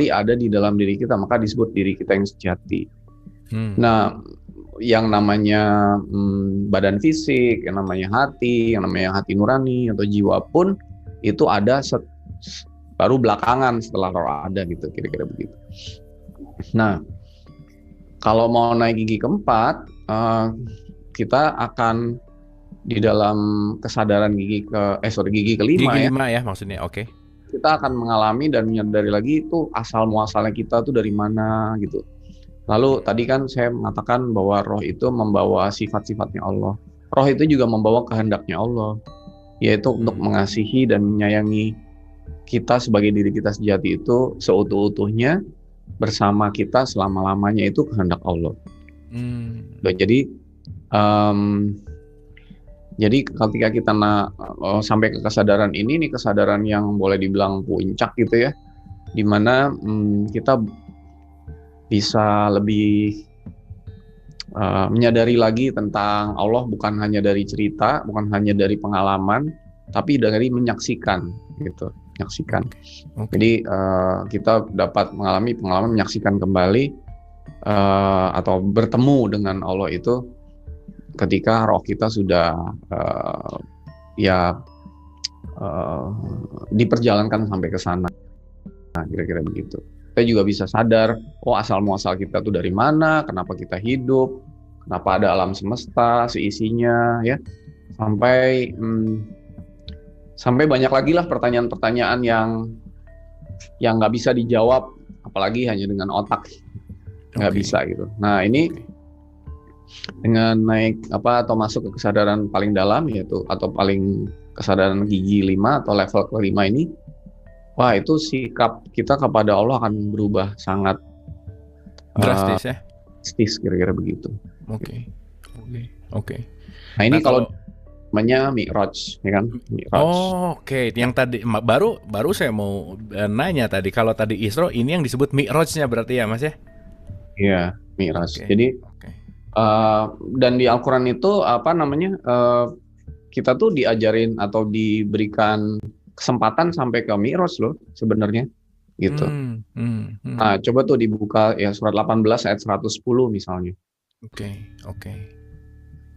ada di dalam diri kita, maka disebut diri kita yang sejati. Nah, yang namanya badan fisik, yang namanya hati, yang namanya hati nurani atau jiwa pun itu ada baru belakangan setelah roh ada gitu, kira-kira begitu. Nah, kalau mau naik gigi keempat, kita akan di dalam kesadaran gigi kelima gigi 5 ya maksudnya. Kita akan mengalami dan menyadari lagi itu asal muasalnya kita tuh dari mana gitu. Lalu tadi kan saya mengatakan bahwa roh itu membawa sifat-sifatnya Allah. Roh itu juga membawa kehendaknya Allah, yaitu untuk mengasihi dan menyayangi kita sebagai diri kita sejati itu seutuh-utuhnya bersama kita selama-lamanya itu kehendak Allah. Dan jadi ketika kita sampai ke kesadaran ini kesadaran yang boleh dibilang puncak gitu ya, dimana kita bisa lebih menyadari lagi tentang Allah, bukan hanya dari cerita, bukan hanya dari pengalaman, tapi dari menyaksikan gitu, menyaksikan. Jadi kita dapat mengalami pengalaman menyaksikan kembali atau bertemu dengan Allah itu ketika roh kita sudah diperjalankan sampai ke sana. Nah, kira-kira begitu. Kita juga bisa sadar, asal muasal kita tuh dari mana, kenapa kita hidup, kenapa ada alam semesta seisinya, ya, sampai banyak lagi lah pertanyaan-pertanyaan yang nggak bisa dijawab, apalagi hanya dengan otak, nggak bisa gitu. Nah ini dengan naik atau masuk ke kesadaran paling dalam, yaitu atau paling kesadaran gigi 5 atau level ke-5 ini. Wah, itu sikap kita kepada Allah akan berubah sangat drastis ya. Drastis, kira-kira begitu. Oke. Nah, ini kalau namanya Mi'raj, ya kan? Mi'raj. Oke. Yang tadi baru saya mau nanya tadi, kalau tadi Isra, ini yang disebut Mi'rajnya berarti ya, Mas ya? Iya, Mi'raj. Jadi dan di Al-Qur'an itu kita tuh diajarin atau diberikan kesempatan sampai ke Mi'raj loh sebenarnya gitu. Nah, coba tuh dibuka ya surat 18 ayat 110 misalnya. Oke.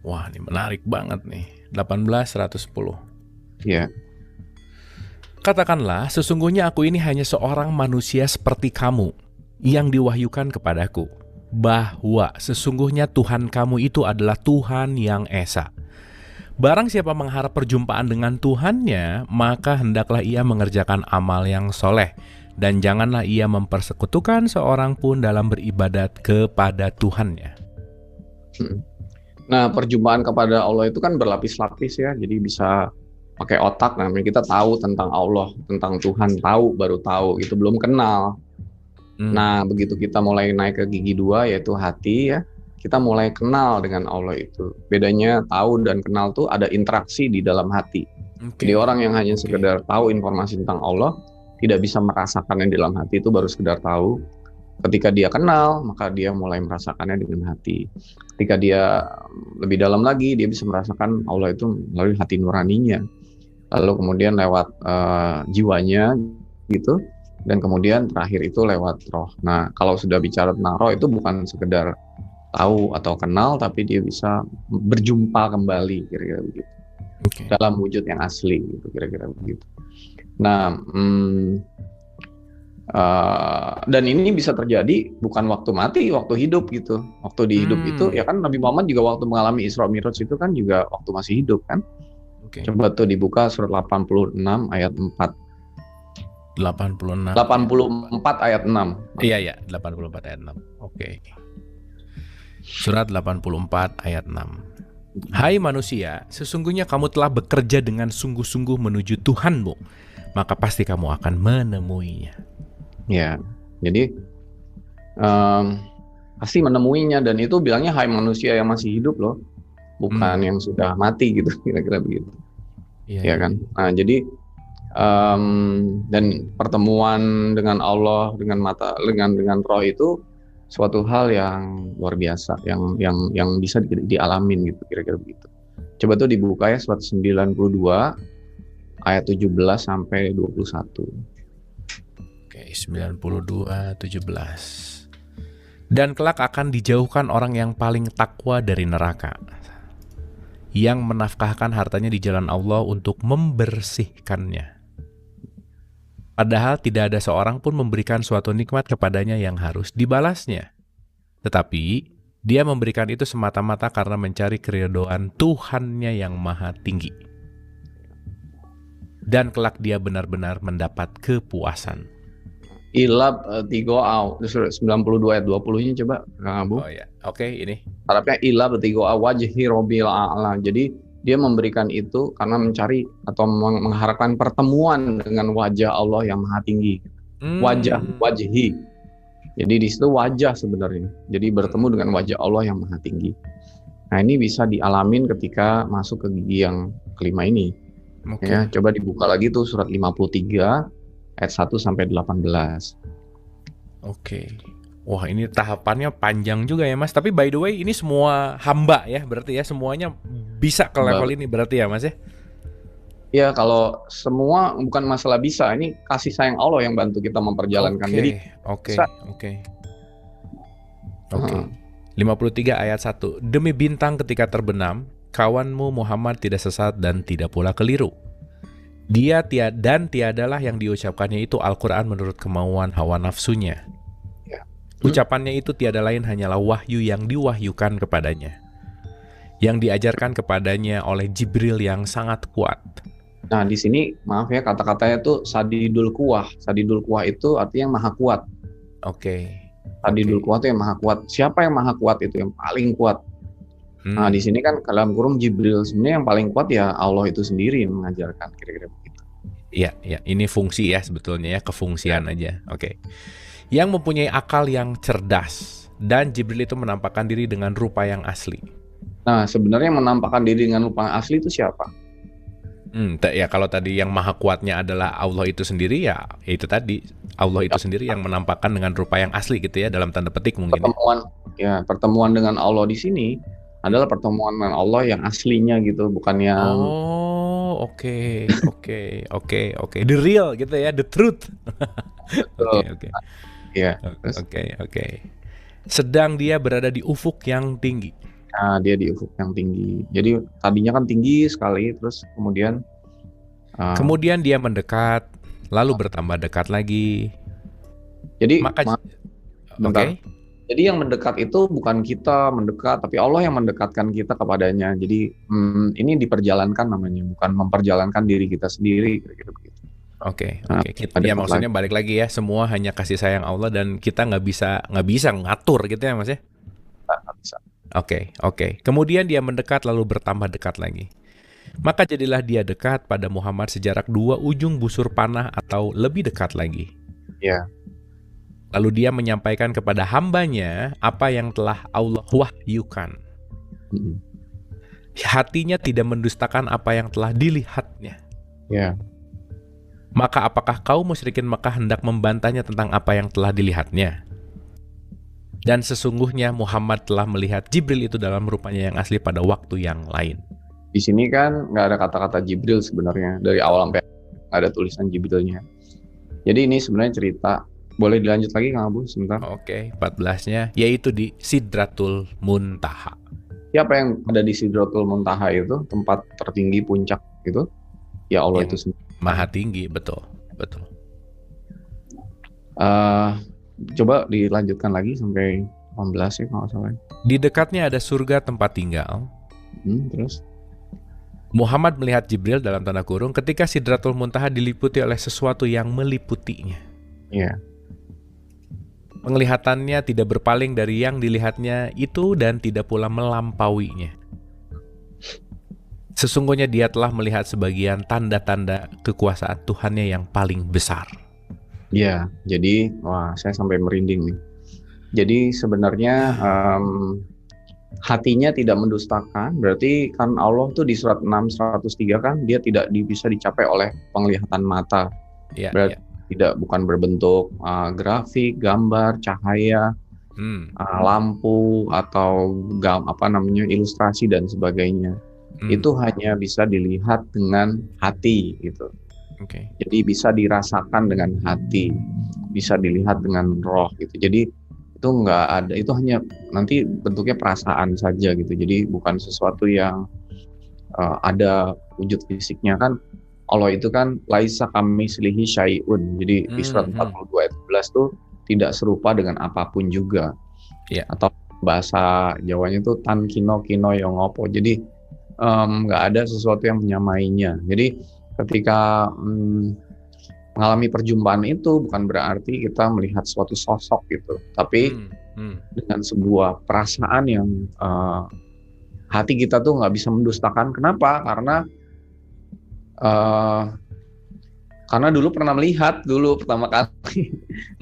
Wah, ini menarik banget nih. 18:110. Iya. Katakanlah, sesungguhnya aku ini hanya seorang manusia seperti kamu yang diwahyukan kepadaku, bahwa sesungguhnya Tuhan kamu itu adalah Tuhan yang esa. Barang siapa mengharap perjumpaan dengan Tuhannya, maka hendaklah ia mengerjakan amal yang soleh, dan janganlah ia mempersekutukan seorang pun dalam beribadat kepada Tuhannya. Nah, perjumpaan kepada Allah itu kan berlapis-lapis ya, jadi bisa pakai otak. Namanya kita tahu tentang Allah, tentang Tuhan, baru tahu, itu belum kenal. Nah, begitu kita mulai naik ke gigi 2, yaitu hati ya, kita mulai kenal dengan Allah itu. Bedanya tahu dan kenal tuh ada interaksi di dalam hati. Jadi orang yang hanya sekedar tahu informasi tentang Allah, tidak bisa merasakannya di dalam hati, itu baru sekedar tahu. Ketika dia kenal, maka dia mulai merasakannya dengan hati. Ketika dia lebih dalam lagi, dia bisa merasakan Allah itu melalui hati nuraninya. Lalu kemudian lewat jiwanya gitu. Dan kemudian terakhir itu lewat roh. Nah, kalau sudah bicara tentang roh itu bukan sekedar tahu atau kenal, tapi dia bisa berjumpa kembali, kira-kira begitu. Dalam wujud yang asli, gitu, kira-kira begitu. Nah, dan ini bisa terjadi bukan waktu mati, waktu hidup gitu. Waktu di hidup itu, ya kan Nabi Muhammad juga waktu mengalami Isra Mi'raj itu kan juga waktu masih hidup kan. Coba tuh dibuka surat 86 ayat 4. 84 ayat 6. Iya, 84 ayat 6. Oke. Surat 84 ayat 6. Hai manusia, sesungguhnya kamu telah bekerja dengan sungguh-sungguh menuju Tuhanmu, maka pasti kamu akan menemuinya. Ya, jadi pasti menemuinya, dan itu bilangnya hai manusia yang masih hidup loh, bukan yang sudah mati gitu, kira-kira begitu. Ya kan. Nah, jadi dan pertemuan dengan Allah dengan roh itu suatu hal yang luar biasa, yang bisa dialamin gitu, kira-kira begitu. Coba tuh dibuka ya surat 92 ayat 17 sampai 21. Oke, 92:17. Dan kelak akan dijauhkan orang yang paling takwa dari neraka, yang menafkahkan hartanya di jalan Allah untuk membersihkannya. Padahal tidak ada seorang pun memberikan suatu nikmat kepadanya yang harus dibalasnya. Tetapi dia memberikan itu semata-mata karena mencari keridhaan Tuhannya yang maha tinggi. Dan kelak dia benar-benar mendapat kepuasan. Ilab 92 ayat 20-nya coba Kang Abu. Oh ya, oke, ini. Harapnya ilab 3 wajhi rabbil a'la. Jadi dia memberikan itu karena mencari atau mengharapkan pertemuan dengan wajah Allah yang maha tinggi. Wajhi. Jadi di situ wajah sebenarnya. Jadi bertemu dengan wajah Allah yang maha tinggi. Nah, ini bisa dialamin ketika masuk ke gigi yang kelima ini. Ya, coba dibuka lagi tuh surat 53 ayat 1 sampai 18. Oke. Wah, ini tahapannya panjang juga ya, Mas. Tapi by the way, ini semua hamba ya, berarti ya semuanya bisa ke level ini berarti ya, Mas ya? Ya, kalau semua bukan masalah bisa, ini kasih sayang Allah yang bantu kita memperjalankan. Jadi Oke. 53 ayat 1. Demi bintang ketika terbenam, kawanmu Muhammad tidak sesat dan tidak pula keliru. Dia tiadalah yang diucapkannya itu Al-Quran menurut kemauan hawa nafsunya. Ucapannya itu tiada lain hanyalah wahyu yang diwahyukan kepadanya, yang diajarkan kepadanya oleh Jibril yang sangat kuat. Nah, di sini maaf ya, kata-katanya itu sadidul kuwah. Sadidul kuwah itu artinya maha kuat. Sadidul kuwah itu yang maha kuat. Siapa yang maha kuat itu? Yang paling kuat. Nah, di sini kan dalam kurung Jibril, sebenarnya yang paling kuat ya Allah itu sendiri yang mengajarkan, kira-kira begitu. Iya, ini fungsi ya sebetulnya ya, kefungsian aja. Yang mempunyai akal yang cerdas, dan Jibril itu menampakkan diri dengan rupa yang asli. Nah, sebenarnya yang menampakkan diri dengan rupa yang asli itu siapa? Ya kalau tadi yang maha kuatnya adalah Allah itu sendiri, ya itu tadi Allah itu sendiri yang menampakkan dengan rupa yang asli gitu ya, dalam tanda petik mungkin. Pertemuan dengan Allah di sini adalah pertemuan dengan Allah yang aslinya gitu, bukan yang Oke. The real gitu ya, the truth. Oke. Sedang dia berada di ufuk yang tinggi. Nah, dia di ufuk yang tinggi. Jadi tadinya kan tinggi sekali, terus kemudian dia mendekat, lalu bertambah dekat lagi. Jadi Jadi yang mendekat itu bukan kita mendekat, tapi Allah yang mendekatkan kita kepadanya. Jadi ini diperjalankan namanya, bukan memperjalankan diri kita sendiri, kira-kira begitu. Ya maksudnya balik lagi ya, semua hanya kasih sayang Allah dan kita nggak bisa ngatur gitu ya, Mas ya? Nggak bisa. Kemudian dia mendekat lalu bertambah dekat lagi. Maka jadilah dia dekat pada Muhammad sejarak 2 ujung busur panah atau lebih dekat lagi. Ya. Lalu dia menyampaikan kepada hambanya apa yang telah Allah wahyukan. Hatinya tidak mendustakan apa yang telah dilihatnya. Ya. Maka apakah kaum musyrikin Mekah hendak membantahnya tentang apa yang telah dilihatnya? Dan sesungguhnya Muhammad telah melihat Jibril itu dalam rupanya yang asli pada waktu yang lain. Di sini kan nggak ada kata-kata Jibril sebenarnya, dari awal sampai nggak ada tulisan Jibrilnya. Jadi ini sebenarnya cerita. Boleh dilanjut lagi Kang Abu sebentar? 14-nya yaitu di Sidratul Muntaha. Siapa yang ada di Sidratul Muntaha itu, tempat tertinggi puncak itu? Ya Allah yang itu sendiri. Maha tinggi, betul. Coba dilanjutkan lagi sampai 18 ya kalau salah. Di dekatnya ada surga tempat tinggal. Terus? Muhammad melihat Jibril dalam tanda kurung ketika Sidratul Muntaha diliputi oleh sesuatu yang meliputinya. Iya. Penglihatannya tidak berpaling dari yang dilihatnya itu dan tidak pula melampauinya. Sesungguhnya dia telah melihat sebagian tanda-tanda kekuasaan Tuhannya yang paling besar. Ya, jadi saya sampai merinding nih. Jadi sebenarnya hatinya tidak mendustakan, berarti kan Allah tuh di surat 6 103 kan dia tidak bisa dicapai oleh penglihatan mata. Berarti bukan berbentuk grafik, gambar, cahaya, lampu atau ilustrasi dan sebagainya. Itu hanya bisa dilihat dengan hati gitu. Jadi bisa dirasakan dengan hati, bisa dilihat dengan roh gitu. Jadi itu nggak ada, itu hanya nanti bentuknya perasaan saja gitu. Jadi bukan sesuatu yang ada wujud fisiknya kan. Allah itu kan laisa kamitslihi syai'un. Jadi di surat 42 ayat 11 tuh tidak serupa dengan apapun juga. Atau bahasa Jawanya itu tan kino yang ngopo. Jadi nggak ada sesuatu yang menyamainya. Jadi ketika mengalami perjumpaan itu bukan berarti kita melihat suatu sosok gitu, tapi dengan sebuah perasaan yang hati kita tuh nggak bisa mendustakan. Kenapa? Eh, karena dulu pernah melihat dulu pertama kali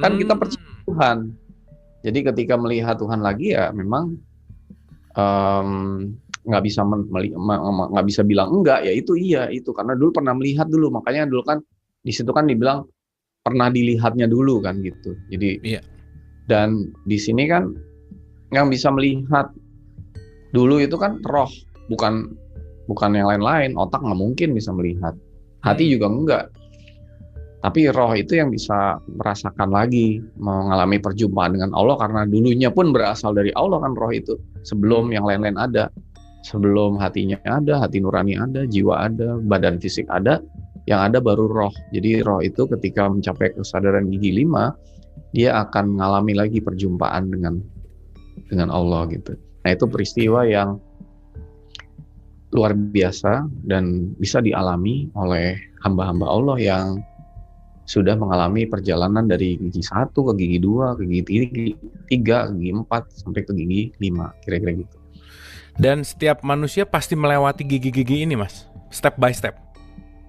kan kita percaya Tuhan. Jadi ketika melihat Tuhan lagi ya memang nggak bisa nggak bisa bilang enggak, ya itu iya itu karena dulu pernah melihat dulu, makanya dulu kan di situ kan dibilang pernah dilihatnya dulu kan gitu. Jadi Iya. dan di sini kan yang bisa melihat dulu itu kan roh, bukan yang lain-lain. Otak nggak mungkin bisa melihat, hati juga enggak. Tapi roh itu yang bisa merasakan lagi, mengalami perjumpaan dengan Allah karena dulunya pun berasal dari Allah kan roh itu. Sebelum yang lain-lain ada, sebelum hatinya ada, hati nurani ada, jiwa ada, badan fisik ada, yang ada baru roh. Jadi roh itu ketika mencapai kesadaran gigi 5, dia akan mengalami lagi perjumpaan dengan Allah gitu. Nah itu peristiwa yang luar biasa dan bisa dialami oleh hamba-hamba Allah yang sudah mengalami perjalanan dari gigi 1 ke gigi 2, ke gigi 3, ke gigi 4, sampai ke gigi 5, kira-kira gitu. Dan setiap manusia pasti melewati gigi-gigi ini, Mas. Step by step.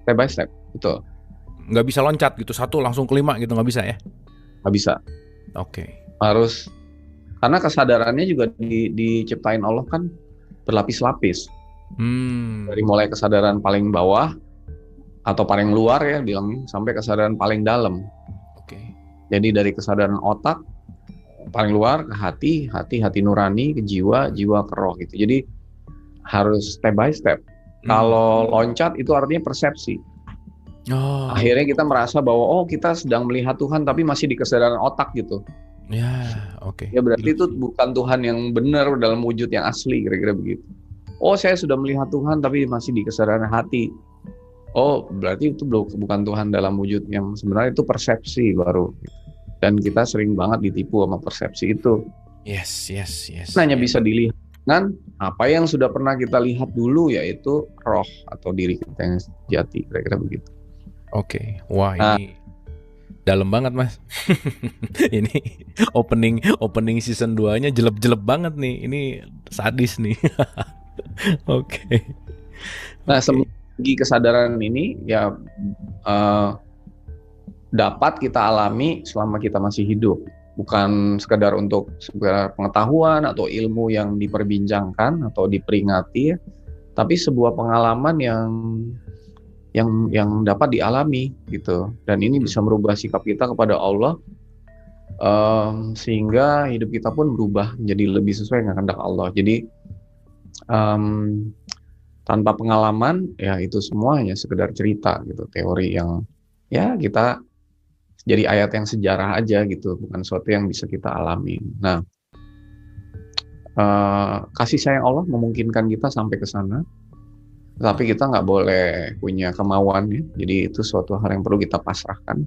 Step by step, betul. Nggak bisa loncat gitu, 1 langsung ke 5 gitu, nggak bisa ya? Nggak bisa. Oke. Harus, karena kesadarannya juga diciptain Allah kan berlapis-lapis. Dari mulai kesadaran paling bawah, atau paling luar ya bilangnya, sampai kesadaran paling dalam. Oke. Jadi dari kesadaran otak paling luar ke hati nurani, ke jiwa ke roh gitu. Jadi harus step by step. Kalau loncat itu artinya persepsi. Akhirnya kita merasa bahwa kita sedang melihat Tuhan tapi masih di kesadaran otak gitu. Ya, oke. Ya berarti itu bukan Tuhan yang benar dalam wujud yang asli, kira-kira begitu. Saya sudah melihat Tuhan tapi masih di kesadaran hati. Berarti itu bukan Tuhan dalam wujud yang sebenarnya, itu persepsi baru. Dan kita sering banget ditipu sama persepsi itu. Yes. Hanya bisa dilihat dengan apa yang sudah pernah kita lihat dulu, yaitu roh atau diri kita yang sejati, kira-kira begitu. Oke. Wah, ini dalam banget, Mas. Ini opening season 2-nya jelek-jelek banget nih. Ini sadis nih. Oke. Nah, segi kesadaran ini ya dapat kita alami selama kita masih hidup, bukan sekedar untuk sekedar pengetahuan atau ilmu yang diperbincangkan atau diperingati, tapi sebuah pengalaman yang dapat dialami gitu. Dan ini bisa merubah sikap kita kepada Allah, sehingga hidup kita pun berubah menjadi lebih sesuai dengan kehendak Allah. Jadi tanpa pengalaman ya itu semua hanya sekedar cerita gitu, teori yang ya kita jadi ayat yang sejarah aja gitu, bukan sesuatu yang bisa kita alami. Nah, kasih sayang Allah memungkinkan kita sampai ke sana, tapi kita nggak boleh punya kemauan ya. Jadi itu suatu hal yang perlu kita pasrahkan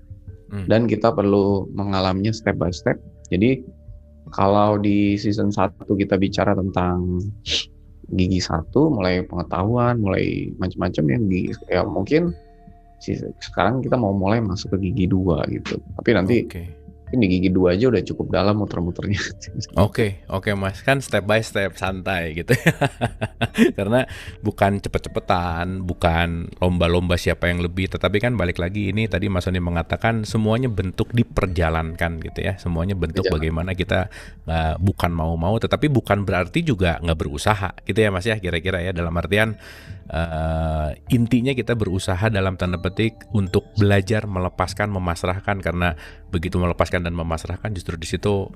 dan kita perlu mengalaminya step by step. Jadi kalau di season 1 kita bicara tentang gigi 1, mulai pengetahuan, mulai macam-macam yang ya mungkin sekarang kita mau mulai masuk ke gigi 2 gitu. Tapi nanti di gigi 2 aja udah cukup dalam muter-muternya. Oke, Mas, kan step by step, santai gitu. Karena bukan cepet-cepetan, bukan lomba-lomba siapa yang lebih, tetapi kan balik lagi ini tadi Mas Sony mengatakan semuanya bentuk diperjalankan gitu ya. Semuanya bentuk bagaimana kita bukan mau-mau, tetapi bukan berarti juga nggak berusaha gitu ya Mas ya, kira-kira ya, dalam artian intinya kita berusaha dalam tanda petik untuk belajar melepaskan, memasrahkan, karena begitu melepaskan dan memasrahkan justru di situ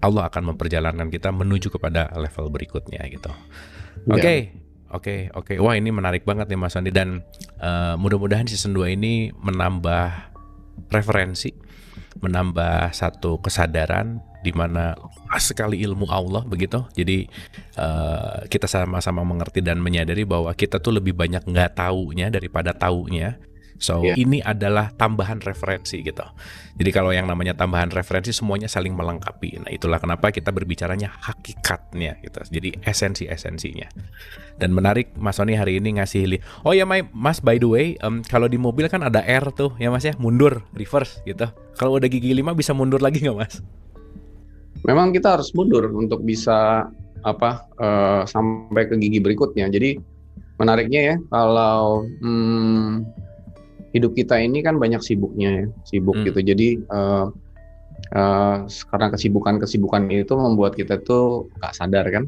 Allah akan memperjalankan kita menuju kepada level berikutnya gitu. Oke. Wah, ini menarik banget nih Mas Andi, dan mudah-mudahan season 2 ini menambah referensi, menambah satu kesadaran di mana luas sekali ilmu Allah begitu. Jadi kita sama-sama mengerti dan menyadari bahwa kita tuh lebih banyak nggak taunya daripada taunya. So ini adalah tambahan referensi gitu. Jadi kalau yang namanya tambahan referensi semuanya saling melengkapi. Nah itulah kenapa kita berbicaranya hakikatnya gitu. Jadi esensinya. Dan menarik Mas Sony hari ini ngasih oh ya Mas, by the way, kalau di mobil kan ada R tuh ya Mas ya, mundur, reverse gitu. Kalau udah gigi 5 bisa mundur lagi nggak Mas? Memang kita harus mundur untuk bisa sampai ke gigi berikutnya. Jadi menariknya ya, kalau hidup kita ini kan banyak sibuknya ya, sibuk gitu. Jadi karena kesibukan itu membuat kita tuh nggak sadar kan.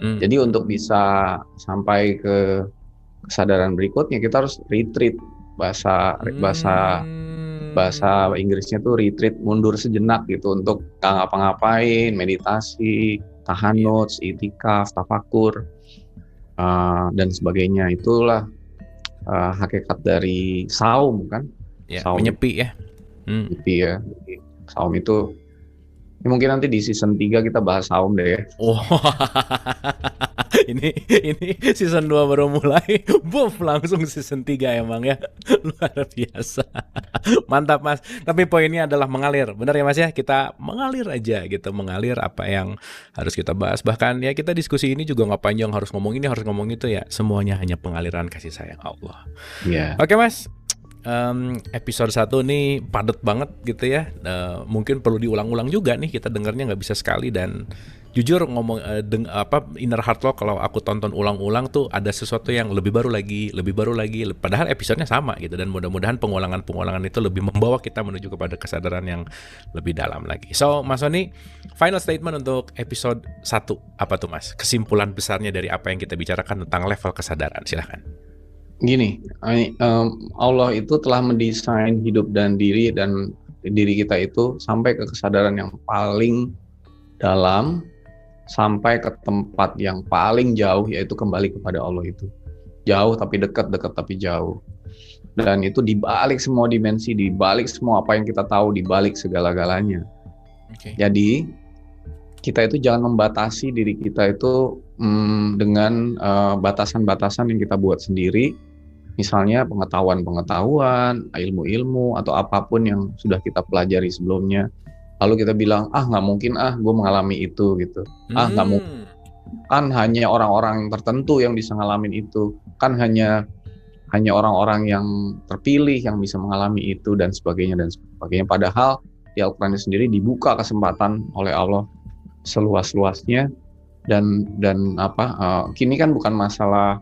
Jadi untuk bisa sampai ke kesadaran berikutnya kita harus retreat. Bahasa Inggrisnya tuh retreat, mundur sejenak gitu untuk nggak ngapa-ngapain, meditasi, tahanuts, itikaf, tafakur, dan sebagainya. Itulah hakikat dari saum kan. Saum. Menyepi ya. Menyepi ya. Saum itu ya mungkin nanti di season 3 kita bahas saum deh ya. Ini season 2 baru mulai, boom, langsung season 3 emang ya. Luar biasa. Mantap Mas. Tapi poinnya adalah mengalir. Benar ya Mas ya? Kita mengalir aja gitu, mengalir apa yang harus kita bahas. Bahkan ya kita diskusi ini juga nggak panjang, harus ngomong ini, harus ngomong itu ya. Semuanya hanya pengaliran kasih sayang Allah. Yeah. Oke Mas. Episode 1 nih padat banget gitu ya. Mungkin perlu diulang-ulang juga nih, kita dengarnya nggak bisa sekali. Dan jujur ngomong Inner Heart Lock, kalau aku tonton ulang-ulang tuh ada sesuatu yang lebih baru lagi. Padahal episodenya sama gitu. Dan mudah-mudahan pengulangan itu lebih membawa kita menuju kepada kesadaran yang lebih dalam lagi. So Mas Sony, final statement untuk episode 1 apa tuh Mas? Kesimpulan besarnya dari apa yang kita bicarakan tentang level kesadaran, silahkan. Gini, Allah itu telah mendesain hidup dan diri kita itu sampai ke kesadaran yang paling dalam, sampai ke tempat yang paling jauh, yaitu kembali kepada Allah itu. Jauh tapi dekat, dekat tapi jauh. Dan itu dibalik semua dimensi, dibalik semua apa yang kita tahu, dibalik segala-galanya. Okay. Jadi kita itu jangan membatasi diri kita itu dengan batasan-batasan yang kita buat sendiri. Misalnya pengetahuan, ilmu-ilmu, atau apapun yang sudah kita pelajari sebelumnya. Lalu kita bilang, nggak mungkin gue mengalami itu gitu. Nggak mungkin. Kan hanya orang-orang tertentu yang bisa ngalamin itu. Kan hanya orang-orang yang terpilih yang bisa mengalami itu, dan sebagainya. Padahal di Al-Quran sendiri dibuka kesempatan oleh Allah seluas-luasnya. Dan kini kan bukan masalah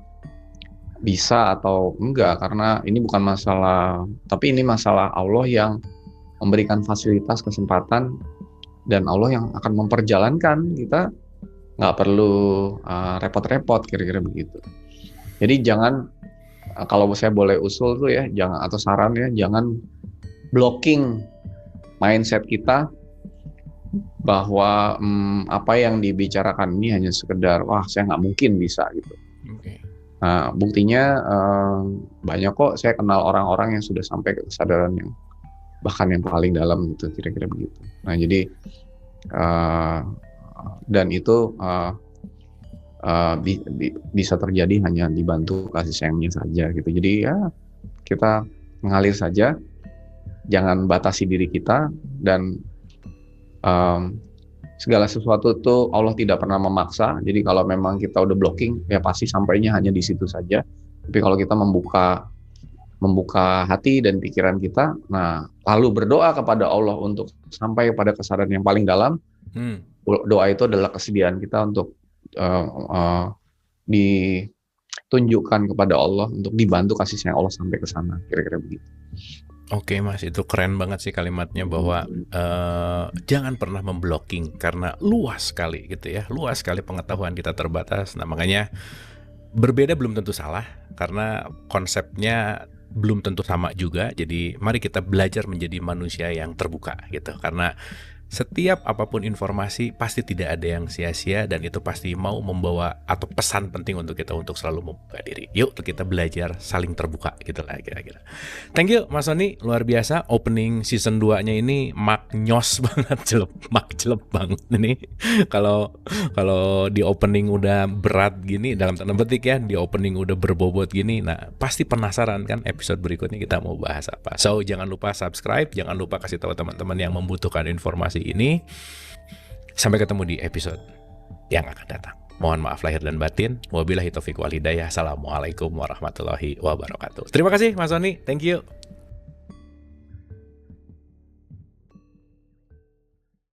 bisa atau enggak, karena ini bukan masalah, tapi ini masalah Allah yang memberikan fasilitas, kesempatan, dan Allah yang akan memperjalankan. Kita nggak perlu repot-repot, kira-kira begitu. Jadi jangan, kalau saya boleh usul tuh ya, jangan, atau saran ya, jangan blocking mindset kita bahwa apa yang dibicarakan ini hanya sekedar, saya nggak mungkin bisa gitu. Okay. Nah, buktinya banyak kok, saya kenal orang-orang yang sudah sampai ke kesadaran yang bahkan yang paling dalam gitu, kira-kira begitu. Nah, jadi dan itu bisa terjadi hanya dibantu kasih sayangnya saja gitu. Jadi ya kita mengalir saja, jangan batasi diri kita, dan segala sesuatu itu Allah tidak pernah memaksa. Jadi kalau memang kita udah blocking, ya pasti sampainya hanya di situ saja. Tapi kalau kita membuka hati dan pikiran kita, nah lalu berdoa kepada Allah untuk sampai pada kesadaran yang paling dalam, doa itu adalah kesediaan kita untuk ditunjukkan kepada Allah, untuk dibantu kasih sayang Allah sampai ke sana, kira-kira begitu. Oke Mas, itu keren banget sih kalimatnya, bahwa jangan pernah memblocking, karena luas sekali gitu ya, luas sekali pengetahuan kita terbatas. Nah makanya berbeda belum tentu salah, karena konsepnya belum tentu sama juga. Jadi mari kita belajar menjadi manusia yang terbuka gitu, karena setiap apapun informasi pasti tidak ada yang sia-sia, dan itu pasti mau membawa atau pesan penting untuk kita untuk selalu membuka diri. Yuk kita belajar saling terbuka gitu lah kira-kira. Thank you Mas Sony, luar biasa. Opening season 2-nya ini maknyos banget, jelep banget ini. Kalau di opening udah berat gini, dalam tanda petik ya, di opening udah berbobot gini, nah pasti penasaran kan episode berikutnya kita mau bahas apa. So jangan lupa subscribe, jangan lupa kasih tahu teman-teman yang membutuhkan informasi ini. Sampai ketemu di episode yang akan datang. Mohon maaf lahir dan batin. Wabillahi taufiq wal hidayah. Assalamualaikum warahmatullahi wabarakatuh. Terima kasih Mas Sony. Thank you.